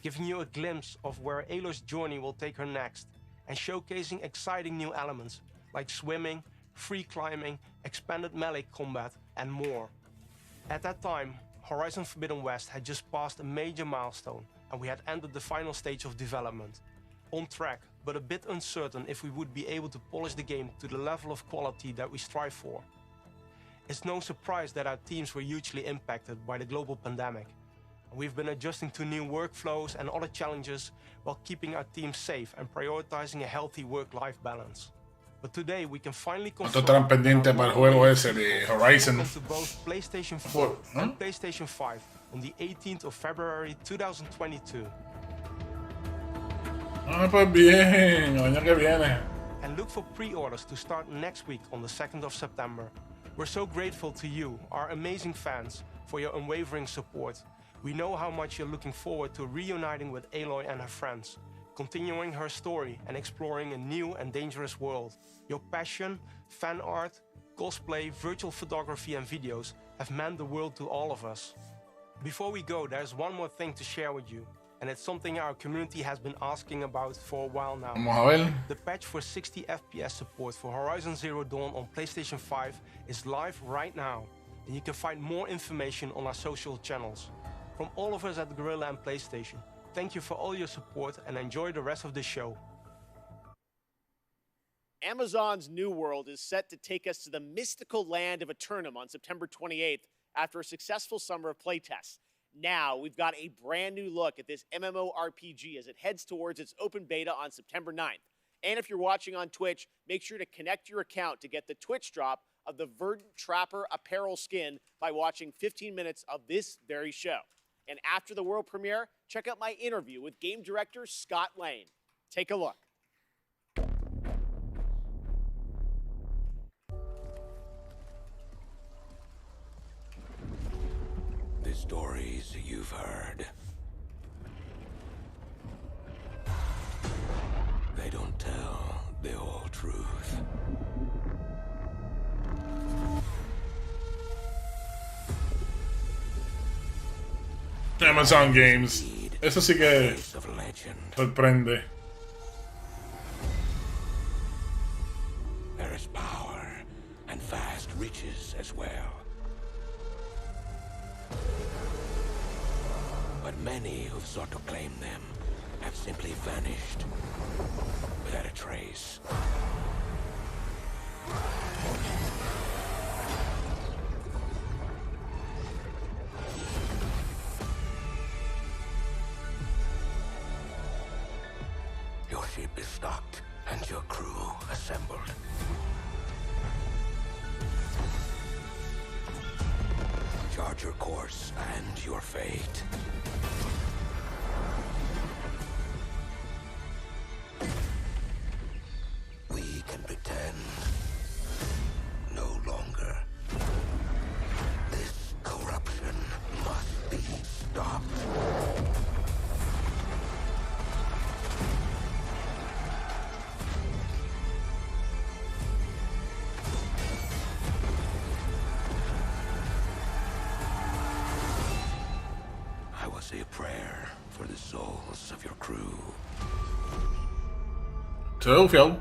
giving you a glimpse of where Aloy's journey will take her next, and showcasing exciting new elements like swimming, free climbing, expanded melee combat, and more. At that time, Horizon Forbidden West had just passed a major milestone, and we had entered the final stage of development. On track, but a bit uncertain if we would be able to polish the game to the level of quality that we strive for. It's no surprise that our teams were hugely impacted by the global pandemic. We've been adjusting to new workflows and other challenges while keeping our team safe and prioritizing a healthy work-life balance. But today we can finally ¿Cuánto estarán pendientes para el juego ese de Horizon? Welcome to both PlayStation 4 and PlayStation 5 on the 18th of February 2022. Ah, pues bien, el año que viene. And look for pre-orders to start next week on the 2nd of September. We're so grateful to you, our amazing fans, for your unwavering support. We know how much you're looking forward to reuniting with Aloy and her friends, continuing her story and exploring a new and dangerous world. Your passion, fan art, cosplay, virtual photography and videos have meant the world to all of us. Before we go, there's one more thing to share with you, and it's something our community has been asking about for a while now. Vamos a ver. The patch for 60 FPS support for Horizon Zero Dawn on PlayStation 5 is live right now, and you can find more information on our social channels. From all of us at Guerrilla and PlayStation, thank you for all your support and enjoy the rest of the show. Amazon's New World is set to take us to the mystical land of Eternum on September 28th after a successful summer of playtests. Now we've got a brand new look at this MMORPG as it heads towards its open beta on September 9th. And if you're watching on Twitch, make sure to connect your account to get the Twitch drop of the Verdant Trapper apparel skin by watching 15 minutes of this very show. And after the world premiere, check out my interview with game director Scott Lane. Take a look. The stories you've heard, they don't tell the whole truth. Amazon Games. Eso sí que sorprende. There is power and vast riches as well. But many who've sought to claim them have simply vanished without a trace. Your ship is stocked and your crew assembled. Chart your course and your fate. We can pretend no longer. This corruption must be stopped. I will say a prayer for the souls of your crew. Phil.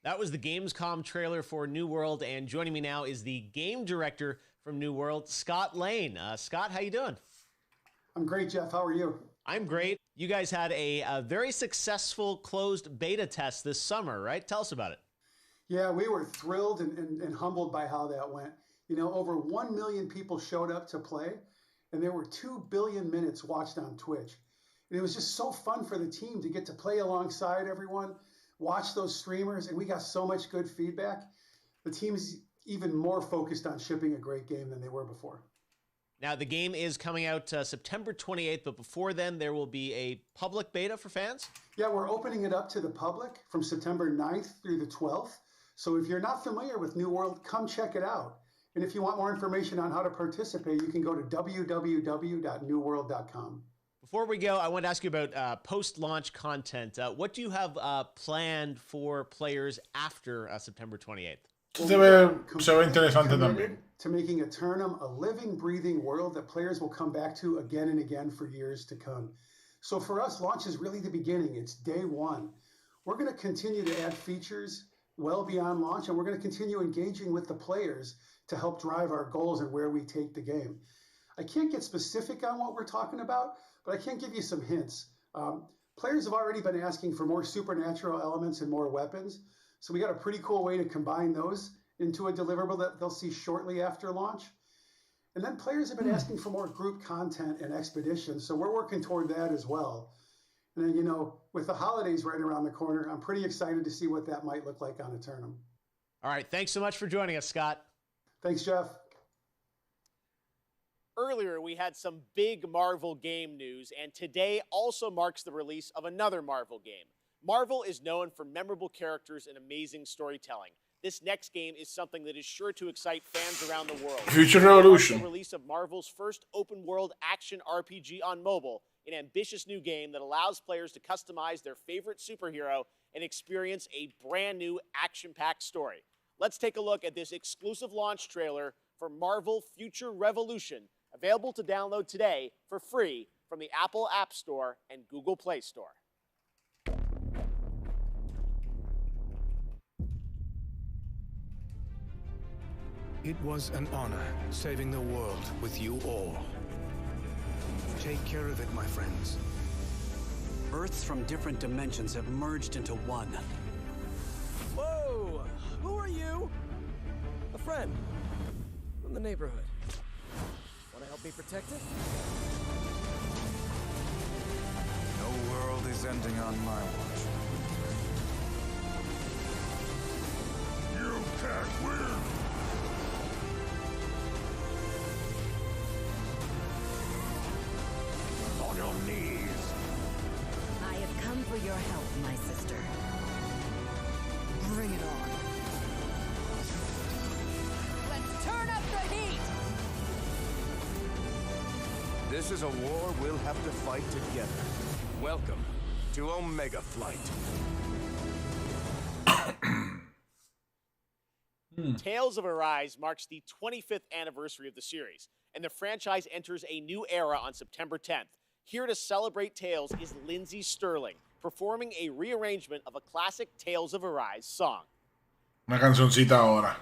That was the Gamescom trailer for New World, and joining me now is the game director from New World, Scott Lane. Scott, how you doing? I'm great, Jeff. How are you? I'm great. You guys had a very successful closed beta test this summer, right? Tell us about it. Yeah, we were thrilled and humbled by how that went. You know, over 1 million people showed up to play, and there were 2 billion minutes watched on Twitch. And it was just so fun for the team to get to play alongside everyone, watch those streamers, and we got so much good feedback. The team's even more focused on shipping a great game than they were before. Now, the game is coming out September 28th, but before then, there will be a public beta for fans? Yeah, we're opening it up to the public from September 9th through the 12th. So if you're not familiar with New World, come check it out. And if you want more information on how to participate, you can go to www.newworld.com. Before we go, I want to ask you about post-launch content. What do you have planned for players after September 28th? Se ve interesante también. To making Eternum a living, breathing world that players will come back to again and again for years to come. So for us, launch is really the beginning. It's day one. We're going to continue to add features well beyond launch, and we're going to continue engaging with the players to help drive our goals and where we take the game. I can't get specific on what we're talking about, but I can give you some hints. Players have already been asking for more supernatural elements and more weapons, so we got a pretty cool way to combine those into a deliverable that they'll see shortly after launch. And then players have been asking for more group content and expeditions, so we're working toward that as well. And then, you know, with the holidays right around the corner, I'm pretty excited to see what that might look like on Eternum. All right, thanks so much for joining us, Scott. Thanks, Jeff. Earlier, we had some big Marvel game news, and today also marks the release of another Marvel game. Marvel is known for memorable characters and amazing storytelling. This next game is something that is sure to excite fans around the world. Future Revolution. The release of Marvel's first open-world action RPG on mobile, an ambitious new game that allows players to customize their favorite superhero and experience a brand new action-packed story. Let's take a look at this exclusive launch trailer for Marvel Future Revolution, available to download today for free from the Apple App Store and Google Play Store. It was an honor saving the world with you all. Take care of it, my friends. Earths from different dimensions have merged into one. Whoa! Who are you? A friend from the neighborhood. Want to help me protect it? No world is ending on my watch. You can't win! On your knees. I have come for your help, my sister. Bring it on. Let's turn up the heat! This is a war we'll have to fight together. Welcome to Omega Flight. Tales of Arise marks the 25th anniversary of the series, and the franchise enters a new era on September 10th. Here to celebrate Tales is Lindsey Sterling, performing a rearrangement of a classic Tales of Arise song. Una cancioncita ahora.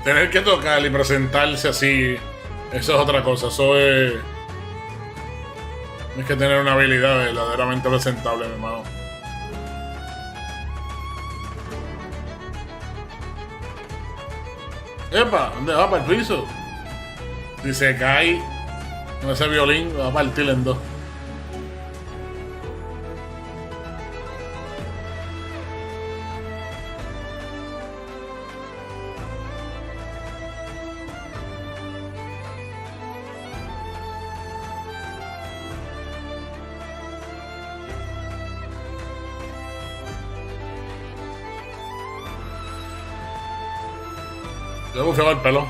Tener que tocar y presentarse así, eso es otra cosa. Eso es. Tienes que tener una habilidad verdaderamente presentable, mi hermano. ¡Epa! ¿Dónde va? ¿Para el piso? Si se cae con ese violín, va a partir en dos. Yo bufeaba el pelo.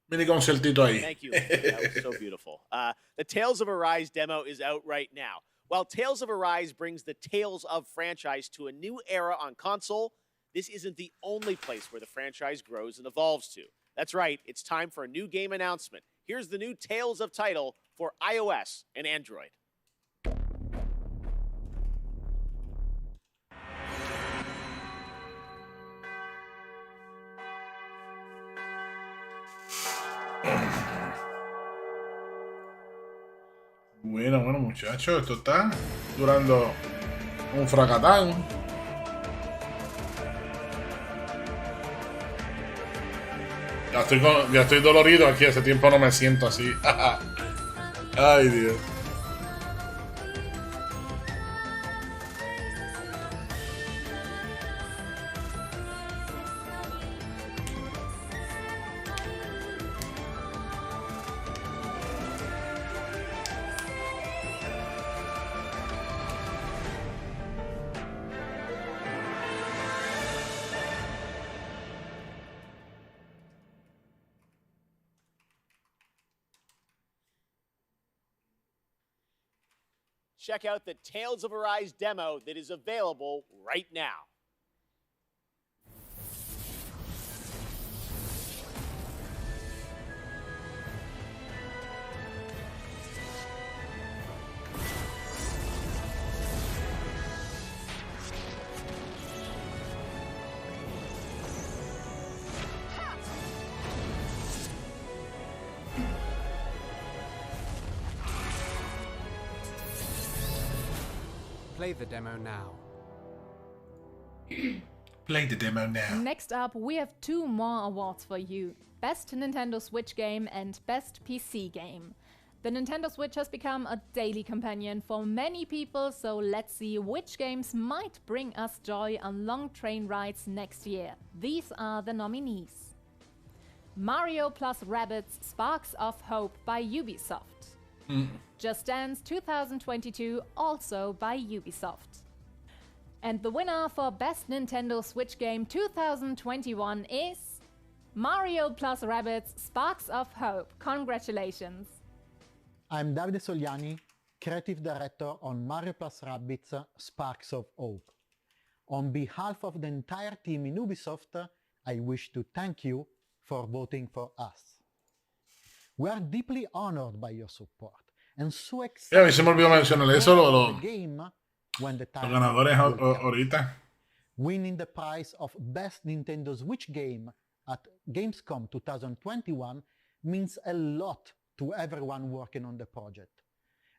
Mini concertito ahí. Thank you. That was so beautiful. The Tales of Arise demo is out right now. While Tales of Arise brings the Tales of franchise to a new era on console, this isn't the only place where the franchise grows and evolves to. That's right, it's time for a new game announcement. Here's the new Tales of title for iOS and Android. Bueno, muchachos, esto está durando un fracatán. Ya estoy dolorido aquí, hace tiempo no me siento así. Ay, Dios. Check out the Tales of Arise demo that is available right now. Play the demo now. Play the demo now. Next up, we have two more awards for you. Best Nintendo Switch Game and Best PC Game. The Nintendo Switch has become a daily companion for many people, so let's see which games might bring us joy on long train rides next year. These are the nominees. Mario plus Rabbids Sparks of Hope by Ubisoft. Just Dance 2022, also by Ubisoft. And the winner for Best Nintendo Switch Game 2021 is Mario plus Rabbids Sparks of Hope. Congratulations! I'm Davide Sogliani, Creative Director on Mario plus Rabbids Sparks of Hope. On behalf of the entire team in Ubisoft, I wish to thank you for voting for us. We are deeply honored by your support and so excited. A mí se me olvidó mencionar eso, los ganadores ahorita. Winning the prize of Best Nintendo Switch Game at Gamescom 2021 means a lot to everyone working on the project,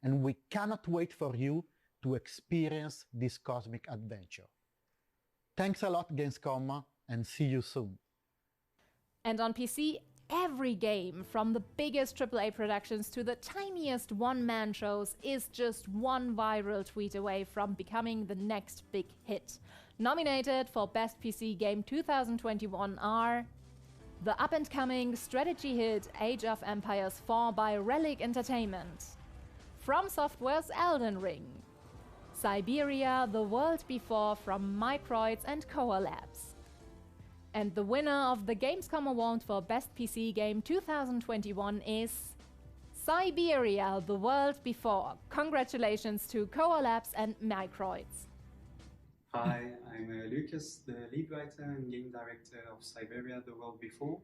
and we cannot wait for you to experience this cosmic adventure. Thanks a lot, Gamescom, and see you soon. And on PC, every game, from the biggest AAA productions to the tiniest one-man shows, is just one viral tweet away from becoming the next big hit. Nominated for Best PC Game 2021 are the up-and-coming strategy hit Age of Empires 4 by Relic Entertainment, From Software's Elden Ring, Siberia: The World Before from Microids and Koa Labs. And the winner of the Gamescom Award for Best PC Game 2021 is Siberia: The World Before. Congratulations to Koa Labs and Microids. Hi, I'm Lucas, the lead writer and game director of Siberia: The World Before.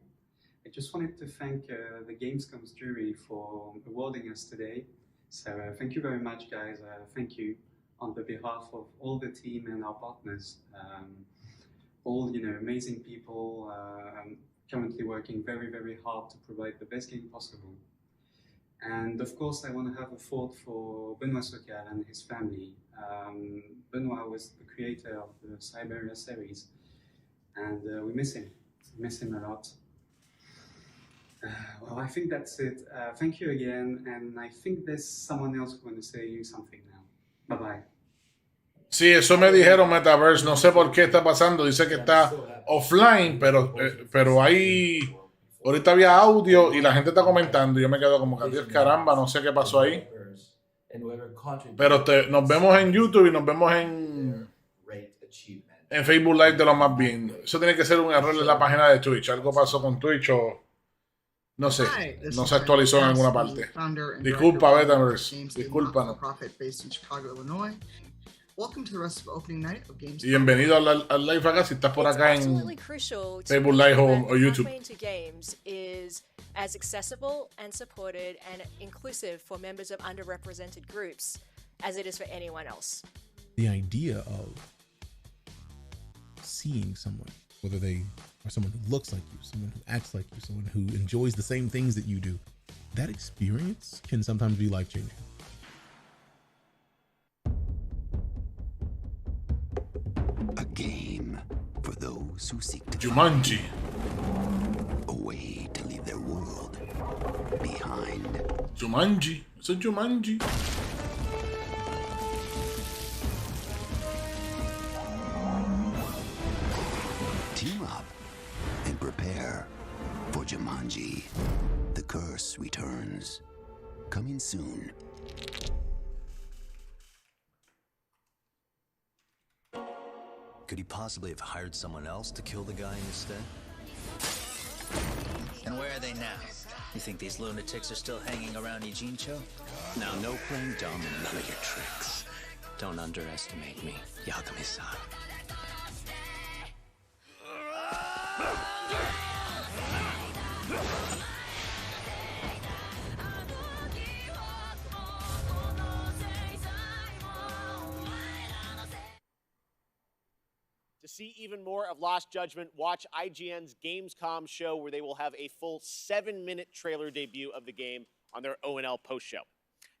I just wanted to thank the Gamescom's jury for awarding us today. So thank you very much, guys. Thank you on the behalf of all the team and our partners. All amazing people currently working very, very hard to provide the best game possible. And of course, I want to have a thought for Benoit Socal and his family. Benoit was the creator of the Siberia series, and we miss him. We miss him a lot. Well, I think that's it. Thank you again, and I think there's someone else who wants to say you something now. Bye-bye. Sí, eso me dijeron Metaverse, no sé por qué está pasando, dice que está offline, pero ahí, ahorita había audio y la gente está comentando y yo me quedo como que, Dios caramba, no sé qué pasó ahí. Pero nos vemos en YouTube y nos vemos en Facebook Live de lo más bien. Eso tiene que ser un error en la página de Twitch, algo pasó con Twitch o no sé, no se actualizó en alguna parte. Disculpa, Metaverse, discúlpanos. Welcome to the rest of opening night of Gamescom. Y bienvenido al live acá si estás por acá en Facebook Live o YouTube. Games is as accessible and supported and inclusive for members of underrepresented groups as it is for anyone else. The idea of seeing someone, whether they are someone who looks like you, someone who acts like you, someone who enjoys the same things that you do, that experience can sometimes be life-changing. A game for those who seek to Jumanji. A way to leave their world behind. Jumanji. It's a Jumanji. Team up and prepare for Jumanji. The Curse returns. Coming soon. Could he possibly have hired someone else to kill the guy instead? And where are they now? You think these lunatics are still hanging around Ijincho? Now, no playing dumb and none of your tricks. Don't underestimate me, Yagami-san. To see even more of Lost Judgment, watch IGN's Gamescom show where they will have a full 7-minute trailer debut of the game on their ONL post show.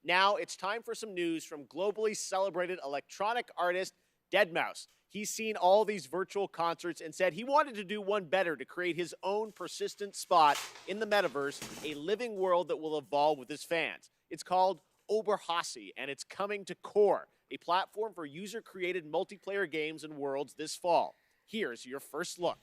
Now it's time for some news from globally celebrated electronic artist deadmau5. He's seen all these virtual concerts and said he wanted to do one better to create his own persistent spot in the metaverse, a living world that will evolve with his fans. It's called Oberhasli, and it's coming to Core, a platform for user-created multiplayer games and worlds this fall. Here's your first look.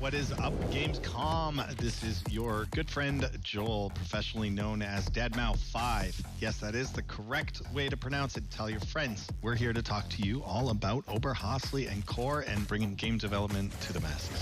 What is up, Gamescom? This is your good friend Joel, professionally known as deadmau5. Yes, that is the correct way to pronounce it. Tell your friends. We're here to talk to you all about Oberhasli and Core and bringing game development to the masses.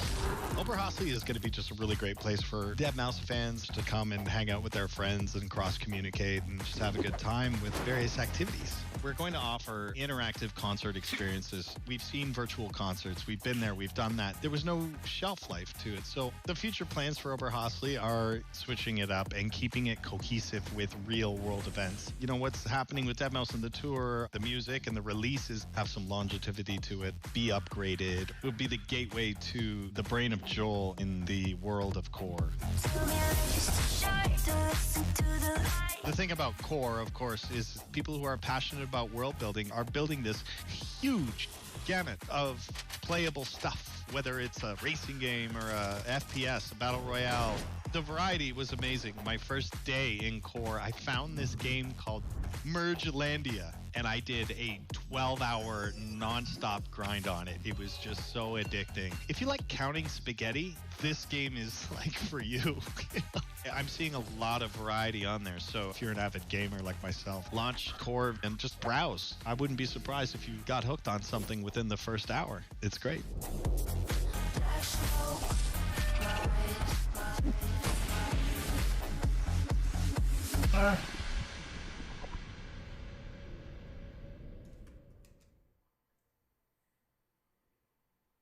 Oberhasli is going to be just a really great place for deadmau5 fans to come and hang out with their friends and cross-communicate and just have a good time with various activities. We're going to offer interactive concert experiences. We've seen virtual concerts. We've been there. We've done that. There was no shelf life to it. So the future plans for Oberhasli are switching it up and keeping it cohesive with real world events. You know, what's happening with deadmau5 and the tour, the music and the releases have some longevity to it, be upgraded. It would be the gateway to the brain of Joel in the world of Core. The thing about Core, of course, is people who are passionate about world building are building this huge gamut of playable stuff, whether it's a racing game or a FPS, a battle royale. The variety was amazing. My first day in Core, I found this game called Mergelandia, and I did a 12-hour non-stop grind on it. It was just so addicting. If you like counting spaghetti, this game is like for you. I'm seeing a lot of variety on there, so if you're an avid gamer like myself, launch Core and just browse. I wouldn't be surprised if you got hooked on something within the first hour. It's great.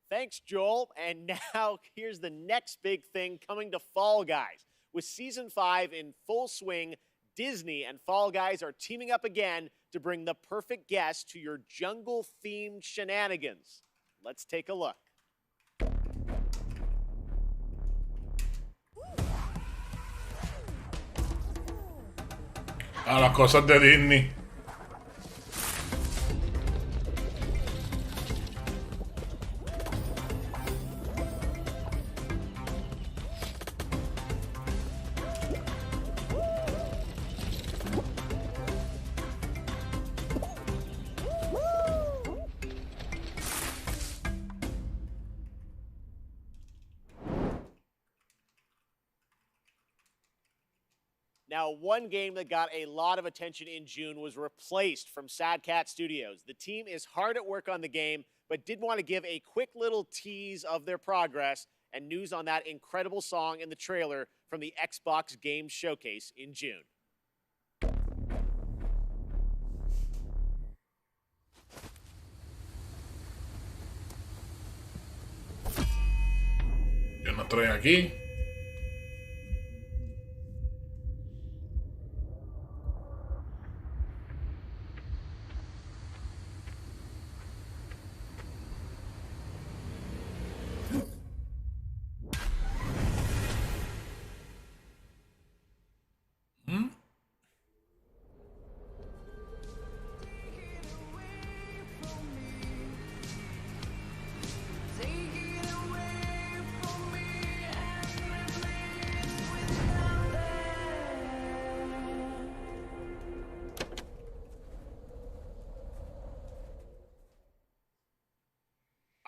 Thanks, Joel. And now here's the next big thing coming to Fall Guys. With Season 5 in full swing, Disney and Fall Guys are teaming up again to bring the perfect guest to your jungle-themed shenanigans. Let's take a look. A las cosas de Disney. Now, one game that got a lot of attention in June was replaced from Sad Cat Studios. The team is hard at work on the game, but did want to give a quick little tease of their progress and news on that incredible song in the trailer from the Xbox Games Showcase in June. Yo no estoy aquí.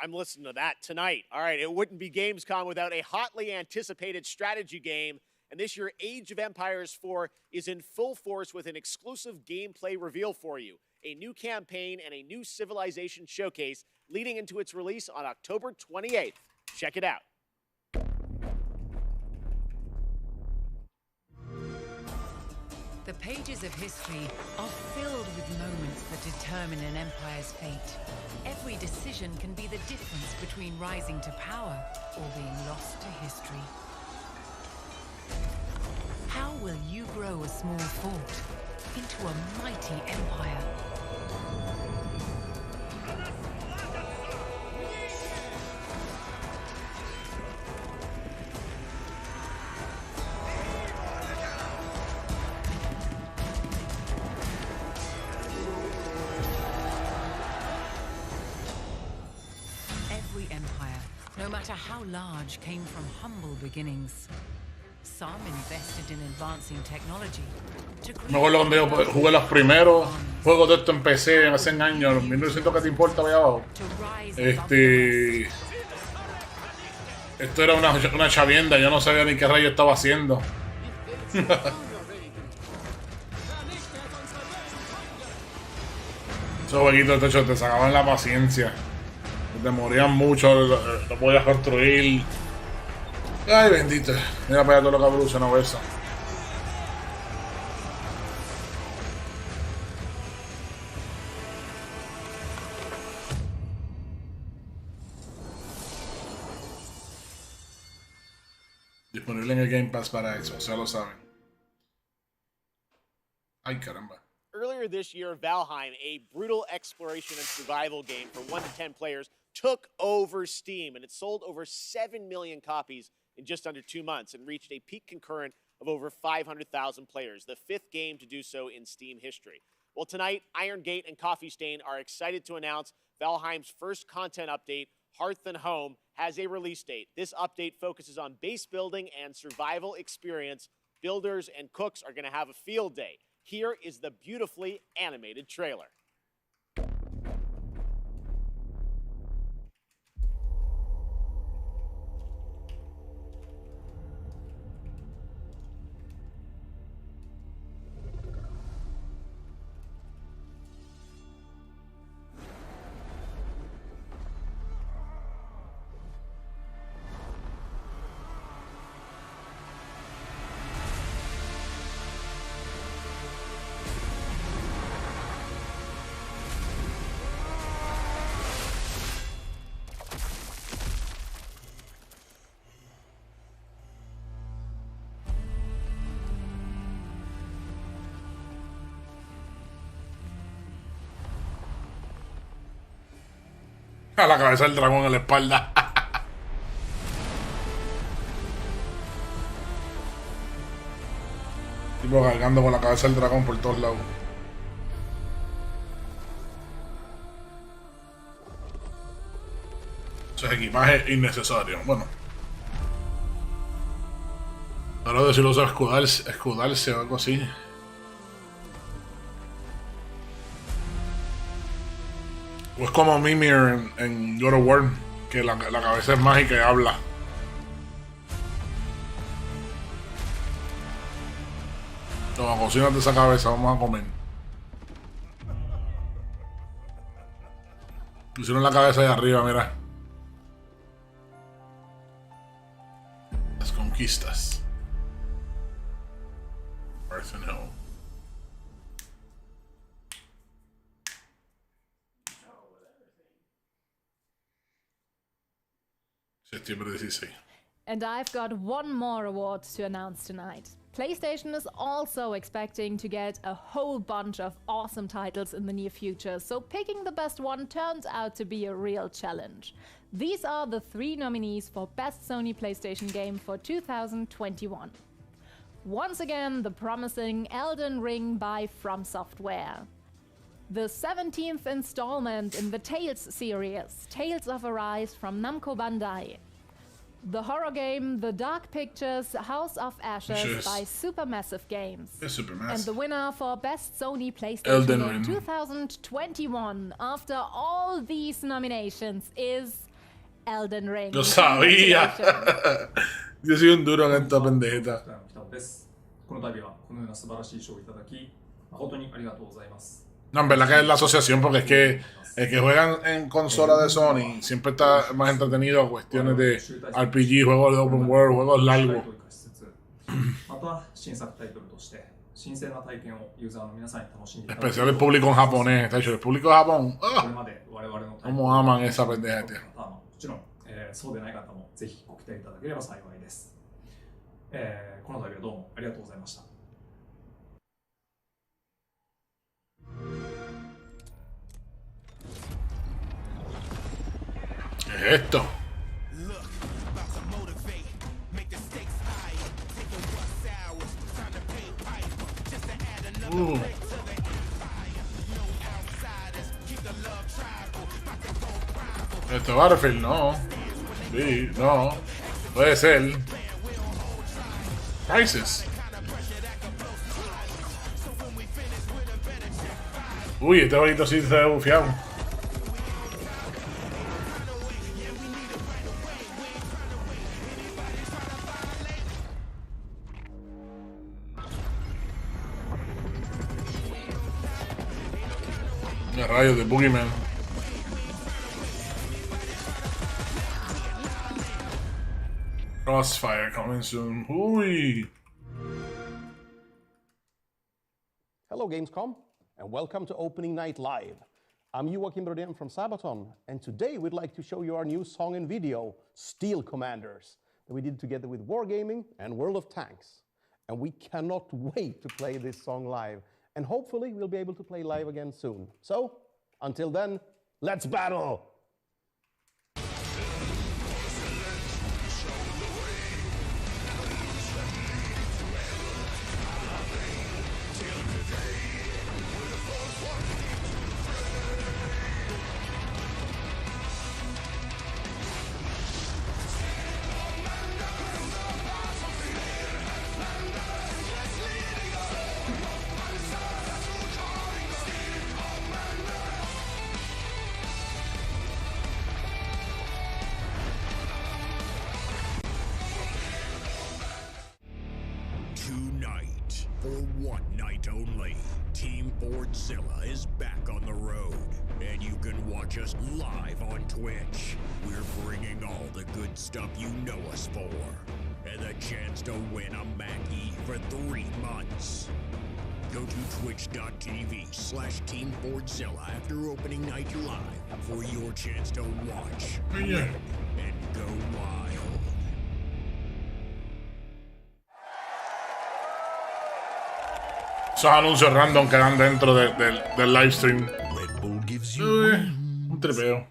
I'm listening to that tonight. All right, it wouldn't be Gamescom without a hotly anticipated strategy game. And this year, Age of Empires 4 is in full force with an exclusive gameplay reveal for you. A new campaign and a new civilization showcase leading into its release on October 28th. Check it out. The pages of history are filled with moments that determine an empire's fate. Every decision can be the difference between rising to power or being lost to history. How will you grow a small fort into a mighty empire? No matter how large, came from humble beginnings. Some invested in advancing technology. Me acuerdo cuando yo jugué los primeros juegos de esto en PC hace años, en 1900, ¿qué te importa allá abajo? Esto era una chavienda, yo no sabía ni qué rayo estaba haciendo. Esos jueguitos de hecho te sacaban la paciencia. Te morían mucho, no podías construir. Ay, bendito. Mira para allá todo lo que evolucionó eso. Disponible en el Game Pass para Xbox, ya lo saben. Ay, caramba. Earlier this year, Valheim, a brutal exploration and survival game for 1 to 10 players, took over Steam, and it sold over 7 million copies in just under 2 months and reached a peak concurrent of over 500,000 players, the 5th game to do so in Steam history. Well, tonight, Iron Gate and Coffee Stain are excited to announce Valheim's first content update, Hearth and Home, has a release date. This update focuses on base building and survival experience. Builders and cooks are going to have a field day. Here is the beautifully animated trailer. A la cabeza del dragón en la espalda. Tipo cargando con la cabeza del dragón por todos lados. Eso es equipaje innecesario. Bueno. Ahora de si lo usa escudarse o algo así. O es como Mimir en God of War, que la cabeza es mágica y habla. Toma, cocínate esa cabeza, vamos a comer. Pusieron la cabeza ahí arriba, mira. Las conquistas. Arsenal. Septiembre 16. And I've got one more award to announce tonight. PlayStation is also expecting to get a whole bunch of awesome titles in the near future, so picking the best one turned out to be a real challenge. These are the 3 nominees for Best Sony PlayStation Game for 2021. Once again, the promising Elden Ring by From Software. The 17th installment in the Tales series, Tales of Arise from Namco Bandai. The horror game The Dark Pictures House of Ashes by Supermassive Games. Supermassive. And the winner for Best Sony PlayStation Game 2021 after all these nominations is Elden Ring. Lo sabía. Yo soy un duro en esta pendejita. この度はこのような素晴らしい賞をいただき誠にありがとうございます。 No, en verdad que es la asociación, porque es que el que juegan en consola de Sony siempre está más entretenido a cuestiones de RPG, juegos de open world, juegos largos. また新作タイトルとして新鮮な体験をユーザーの皆さんに楽しんでいただき Especial el público en japonés, de hecho, el público de Japón, cómo aman esa pendeja, tío. もちろん、そうでない方もぜひご期待いただければ幸いです。この度はどうもありがとうございました。 ¿Qué es esto? Esto Battlefield, no. Sí, no. Puede ser. Crisis. Uy, este bonito sí se ve bufiado. Rayos de Boogeyman. Crossfire coming soon. Uy. Hello Gamescom, and welcome to Opening Night Live. I'm Joachim Brodén from Sabaton, and today we'd like to show you our new song and video, Steel Commanders, that we did together with Wargaming and World of Tanks. And we cannot wait to play this song live, and hopefully we'll be able to play live again soon. So, until then, let's battle! Tonight, for one night only, Team Fordzilla is back on the road, and you can watch us live on Twitch. We're bringing all the good stuff you know us for, and the chance to win a Mackie for 3 months. Go to twitch.tv/Team Fordzilla after opening night live for your chance to watch, win, and go wild. Esos anuncios random que dan dentro del live stream. Un tripeo.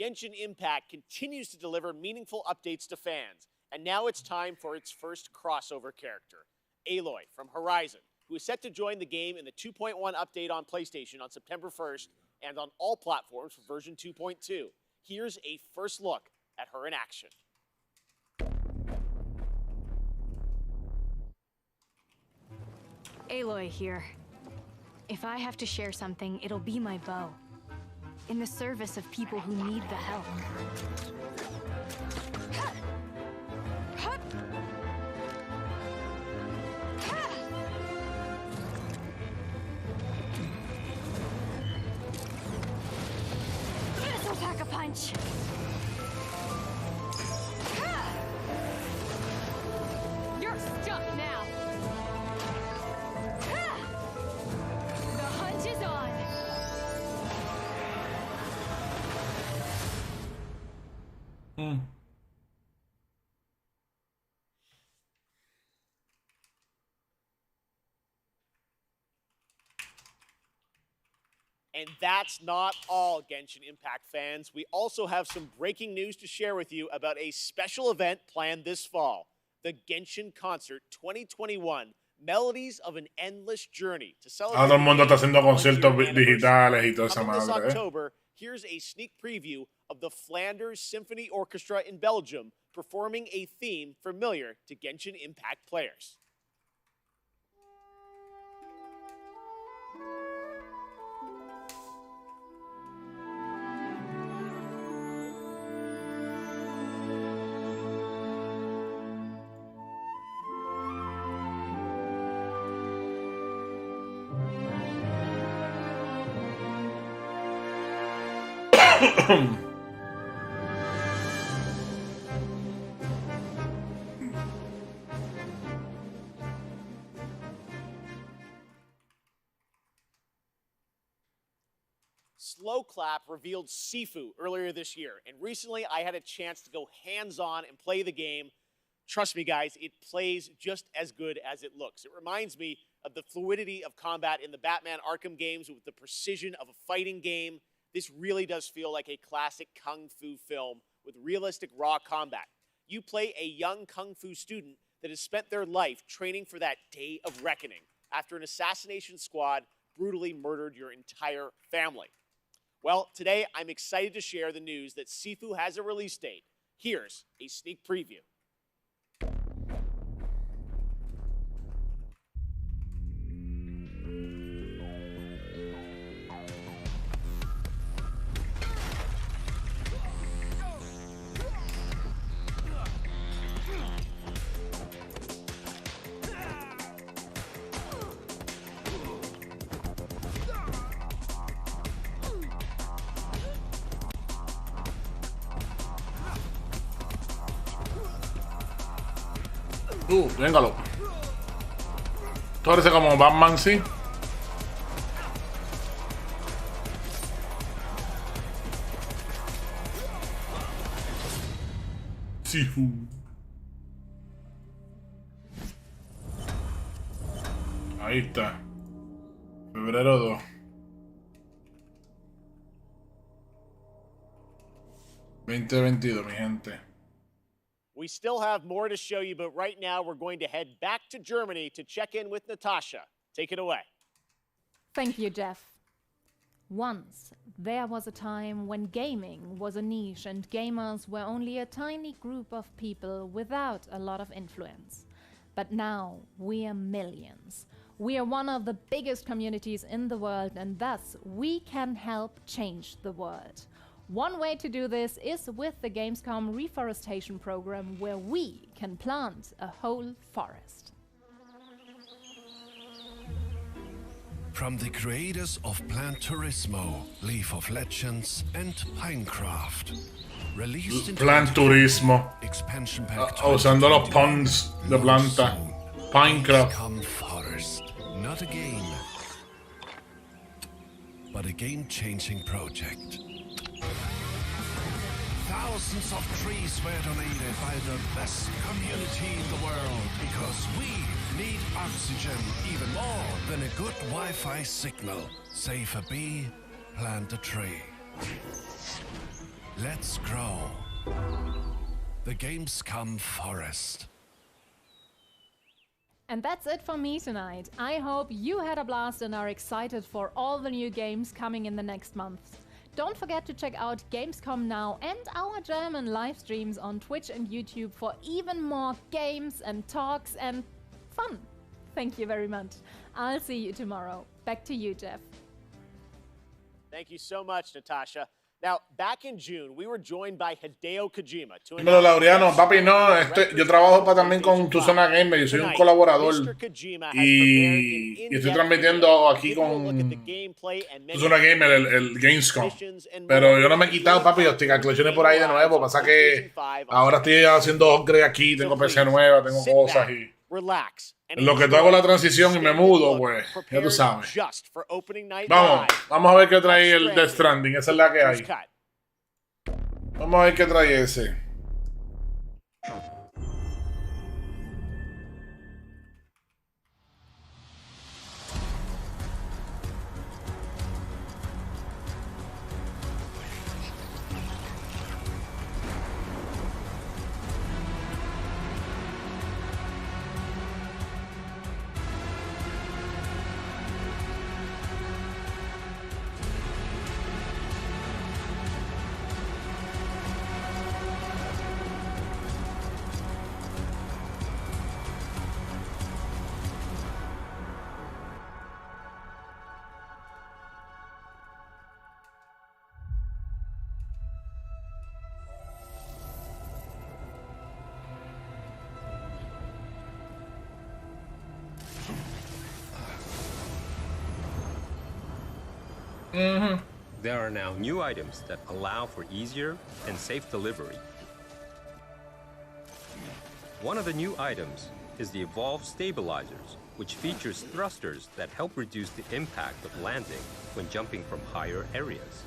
Genshin Impact continues to deliver meaningful updates to fans, and now it's time for its first crossover character, Aloy from Horizon, who is set to join the game in the 2.1 update on PlayStation on September 1st and on all platforms for version 2.2. Here's a first look at her in action. Aloy here. If I have to share something, it'll be my bow. In the service of people who need the help. punch. You're stuck now. The hunt is on. And that's not all, Genshin Impact fans. We also have some breaking news to share with you about a special event planned this fall, the Genshin Concert 2021, Melodies of an Endless Journey. To celebrate Todo el mundo está haciendo conciertos this digitales y toda esa Coming this madre. October, here's a sneak preview of the Flanders Symphony Orchestra in Belgium performing a theme familiar to Genshin Impact players. Slow Clap revealed Sifu earlier this year, and recently I had a chance to go hands-on and play the game. Trust me, guys, it plays just as good as it looks. It reminds me of the fluidity of combat in the Batman Arkham games with the precision of a fighting game. This really does feel like a classic kung fu film with realistic raw combat. You play a young kung fu student that has spent their life training for that day of reckoning after an assassination squad brutally murdered your entire family. Well, today I'm excited to share the news that Sifu has a release date. Here's a sneak preview. Véngalo. Esto parece como Batman, sí. Sifu. Ahí está. Febrero 2. 2022, mi gente. We still have more to show you, but right now we're going to head back to Germany to check in with Natasha. Take it away. Thank you, Jeff. Once, there was a time when gaming was a niche and gamers were only a tiny group of people without a lot of influence. But now, we are millions. We are one of the biggest communities in the world, and thus, we can help change the world. One way to do this is with the Gamescom reforestation program, where we can plant a whole forest. From the creators of Plant Turismo, Leaf of Legends, and Pinecraft. Released in Plant Turismo. Expansion pack Usando los ponds de planta. Pinecraft. Forest. Not a game, but a game-changing project. Thousands of trees were donated by the best community in the world because we need oxygen even more than a good Wi-Fi signal. Save a bee, plant a tree. Let's grow. The Gamescom Forest. And that's it for me tonight. I hope you had a blast and are excited for all the new games coming in the next months. Don't forget to check out Gamescom Now and our German live streams on Twitch and YouTube for even more games and talks and fun. Thank you very much. I'll see you tomorrow. Back to you, Jeff. Thank you so much, Natasha. Now, back in June, we were joined by Hideo Kojima to Dímelo, Laureano, papi, no, yo trabajo también con Tu Zona Gamer, yo soy un colaborador y estoy transmitiendo aquí con Tu Zona Gamer el Gamescom, pero yo no me he quitado, papi, Optikal Klutch por ahí de nuevo, pasa que ahora estoy haciendo upgrade aquí, tengo PC nueva, tengo cosas y en lo que tú hago la transición y me mudo, pues, ya tú sabes. Vamos a ver qué trae el Death Stranding, esa es la que hay. Vamos a ver qué trae ese. There are now new items that allow for easier and safe delivery. One of the new items is the Evolved Stabilizers, which features thrusters that help reduce the impact of landing when jumping from higher areas.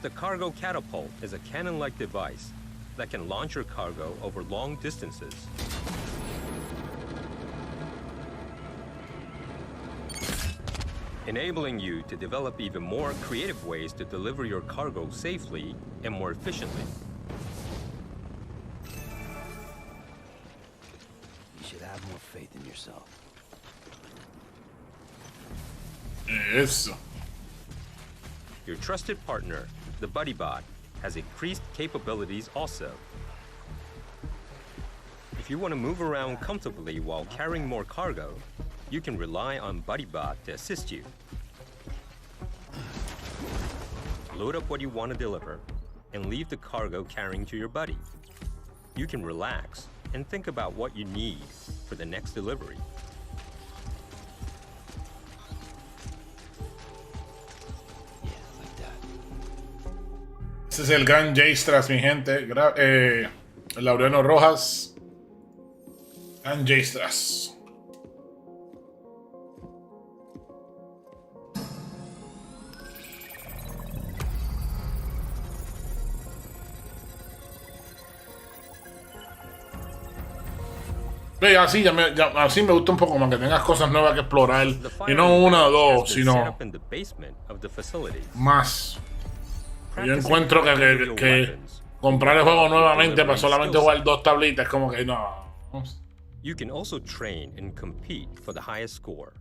The Cargo Catapult is a cannon-like device that can launch your cargo over long distances. Enabling you to develop even more creative ways to deliver your cargo safely and more efficiently. You should have more faith in yourself. Eso. Your trusted partner, the BuddyBot, has increased capabilities also. If you want to move around comfortably while carrying more cargo, you can rely on BuddyBot to assist you. Load up what you want to deliver and leave the cargo carrying to your buddy. You can relax and think about what you need for the next delivery. Ese es el gran J-Stras, mi gente. Laureano Rojas. Gran J-Stras. Así, así me gusta un poco más, que tengas cosas nuevas que explorar y no una o dos, sino más. Yo encuentro que comprar el juego nuevamente para solamente jugar 2 tablitas es como que no. You can also train and compete for the highest score.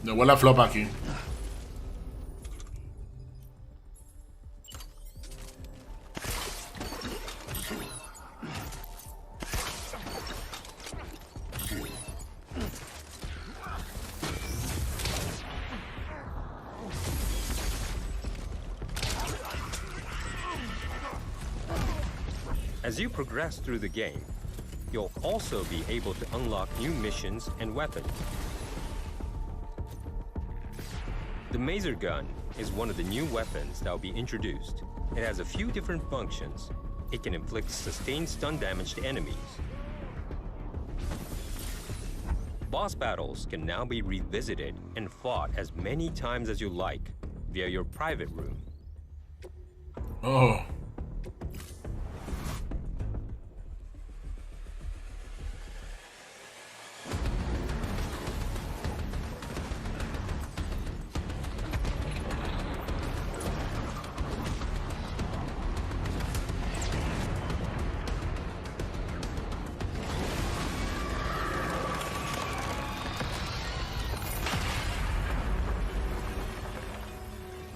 Devuelve la flop aquí. As you progress through the game, you'll also be able to unlock new missions and weapons. The Maser Gun is one of the new weapons that will be introduced. It has a few different functions. It can inflict sustained stun damage to enemies. Boss battles can now be revisited and fought as many times as you like via your private room. Oh.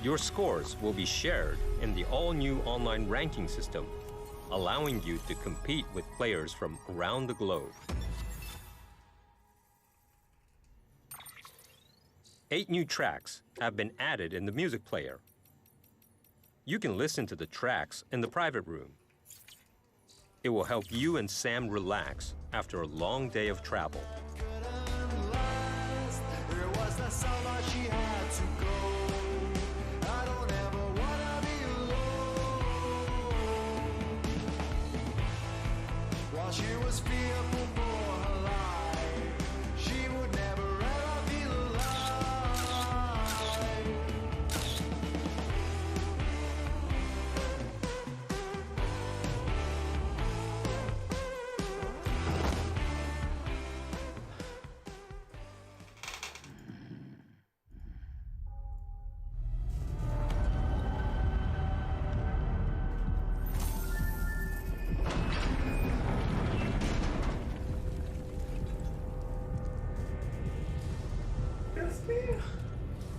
Your scores will be shared in the all-new online ranking system, allowing you to compete with players from around the globe. 8 new tracks have been added in the music player. You can listen to the tracks in the private room. It will help you and Sam relax after a long day of travel. She was fearful for her life. She would never ever feel alive.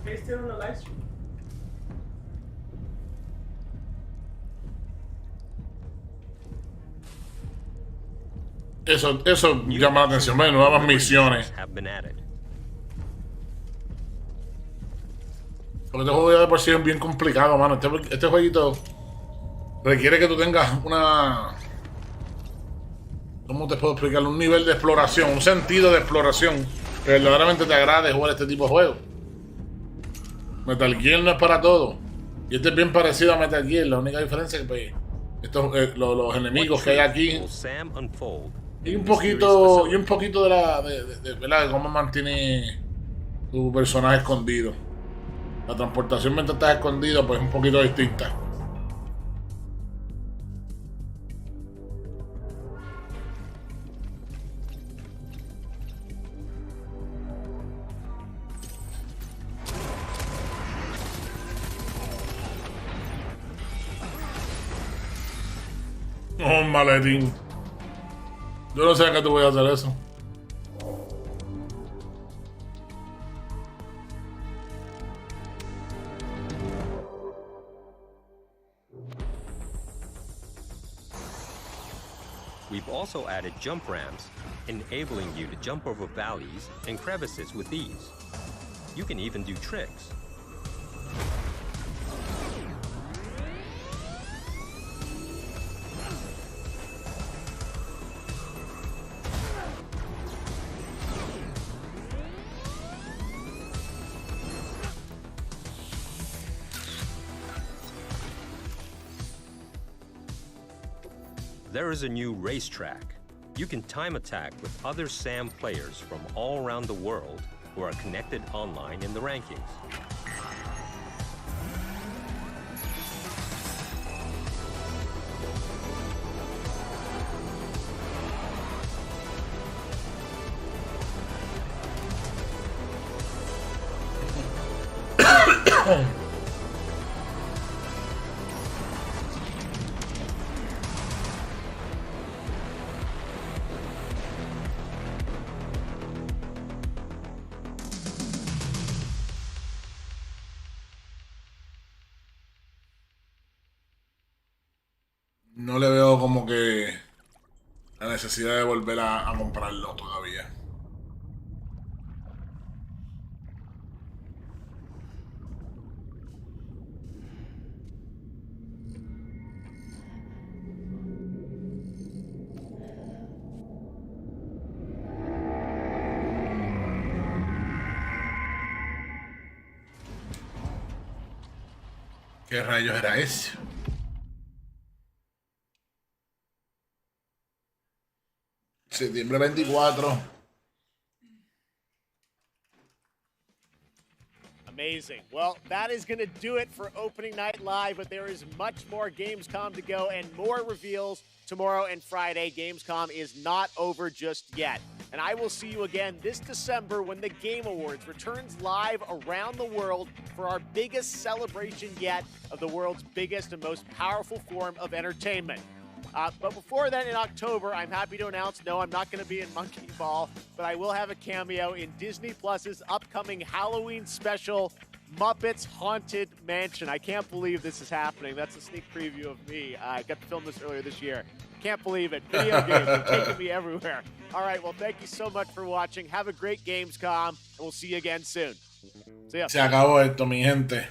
Are you still on the live stream? Eso llama la atención. Bueno, nuevas misiones. Porque este juego ya de por sí es bien complicado, mano. Este jueguito requiere que tú tengas una... ¿Cómo te puedo explicar? Un nivel de exploración, un sentido de exploración que verdaderamente te agrade jugar este tipo de juegos. Metal Gear no es para todo. Y este es bien parecido a Metal Gear. La única diferencia es que pues, los enemigos que hay aquí y un poquito de ¿verdad? De cómo mantiene tu personaje escondido. La transportación mientras estás escondido pues es un poquito distinta. Oh, maletín. Yo no sé a qué te voy a hacer eso. We've also added jump ramps, enabling you to jump over valleys and crevices with ease. You can even do tricks. There is a new racetrack. You can time attack with other SAM players from all around the world who are connected online in the rankings. No le veo como que la necesidad de volver a comprarlo todavía. ¿Qué rayos era ese? Septiembre 24. Amazing. Well, that is going to do it for Opening Night Live, but there is much more Gamescom to go and more reveals tomorrow and Friday. Gamescom is not over just yet. And I will see you again this December when the Game Awards returns live around the world for our biggest celebration yet of the world's biggest and most powerful form of entertainment. But before then, in October, I'm happy to announce, no, I'm not going to be in Monkey Ball, but I will have a cameo in Disney Plus's upcoming Halloween special, Muppets Haunted Mansion. I can't believe this is happening. That's a sneak preview of me. I got to film this earlier this year. Can't believe it. Video games are taking me everywhere. All right, well, thank you so much for watching. Have a great Gamescom, and we'll see you again soon. See ya. Se acabó esto, mi gente.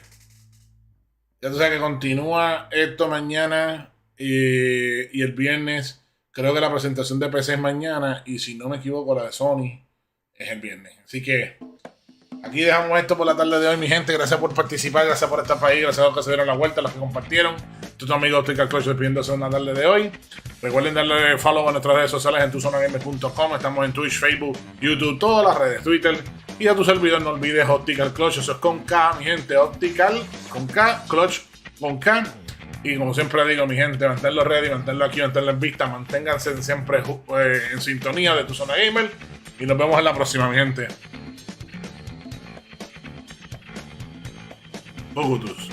Ya tú sabes que continúa esto mañana y el viernes. Creo que la presentación de PC es mañana y si no me equivoco la de Sony es el viernes. Así que aquí dejamos esto por la tarde de hoy, mi gente. Gracias por participar, gracias por estar para ahí, gracias a los que se dieron la vuelta, a los que compartieron. Tu amigo Optikal Klutch despidiéndose en la tarde de hoy. Recuerden darle follow a nuestras redes sociales en tuzonagamer.com. Estamos en Twitch, Facebook, YouTube, todas las redes, Twitter. Y a tu servidor no olvides Optikal Klutch, eso es con K, mi gente. Optikal con K, Klutch con K. Y como siempre digo, mi gente, manténlo ready, manténlo aquí, manténlo en vista. Manténganse siempre en sintonía de Tu Zona Gamer. Y nos vemos en la próxima, mi gente. Bogutus.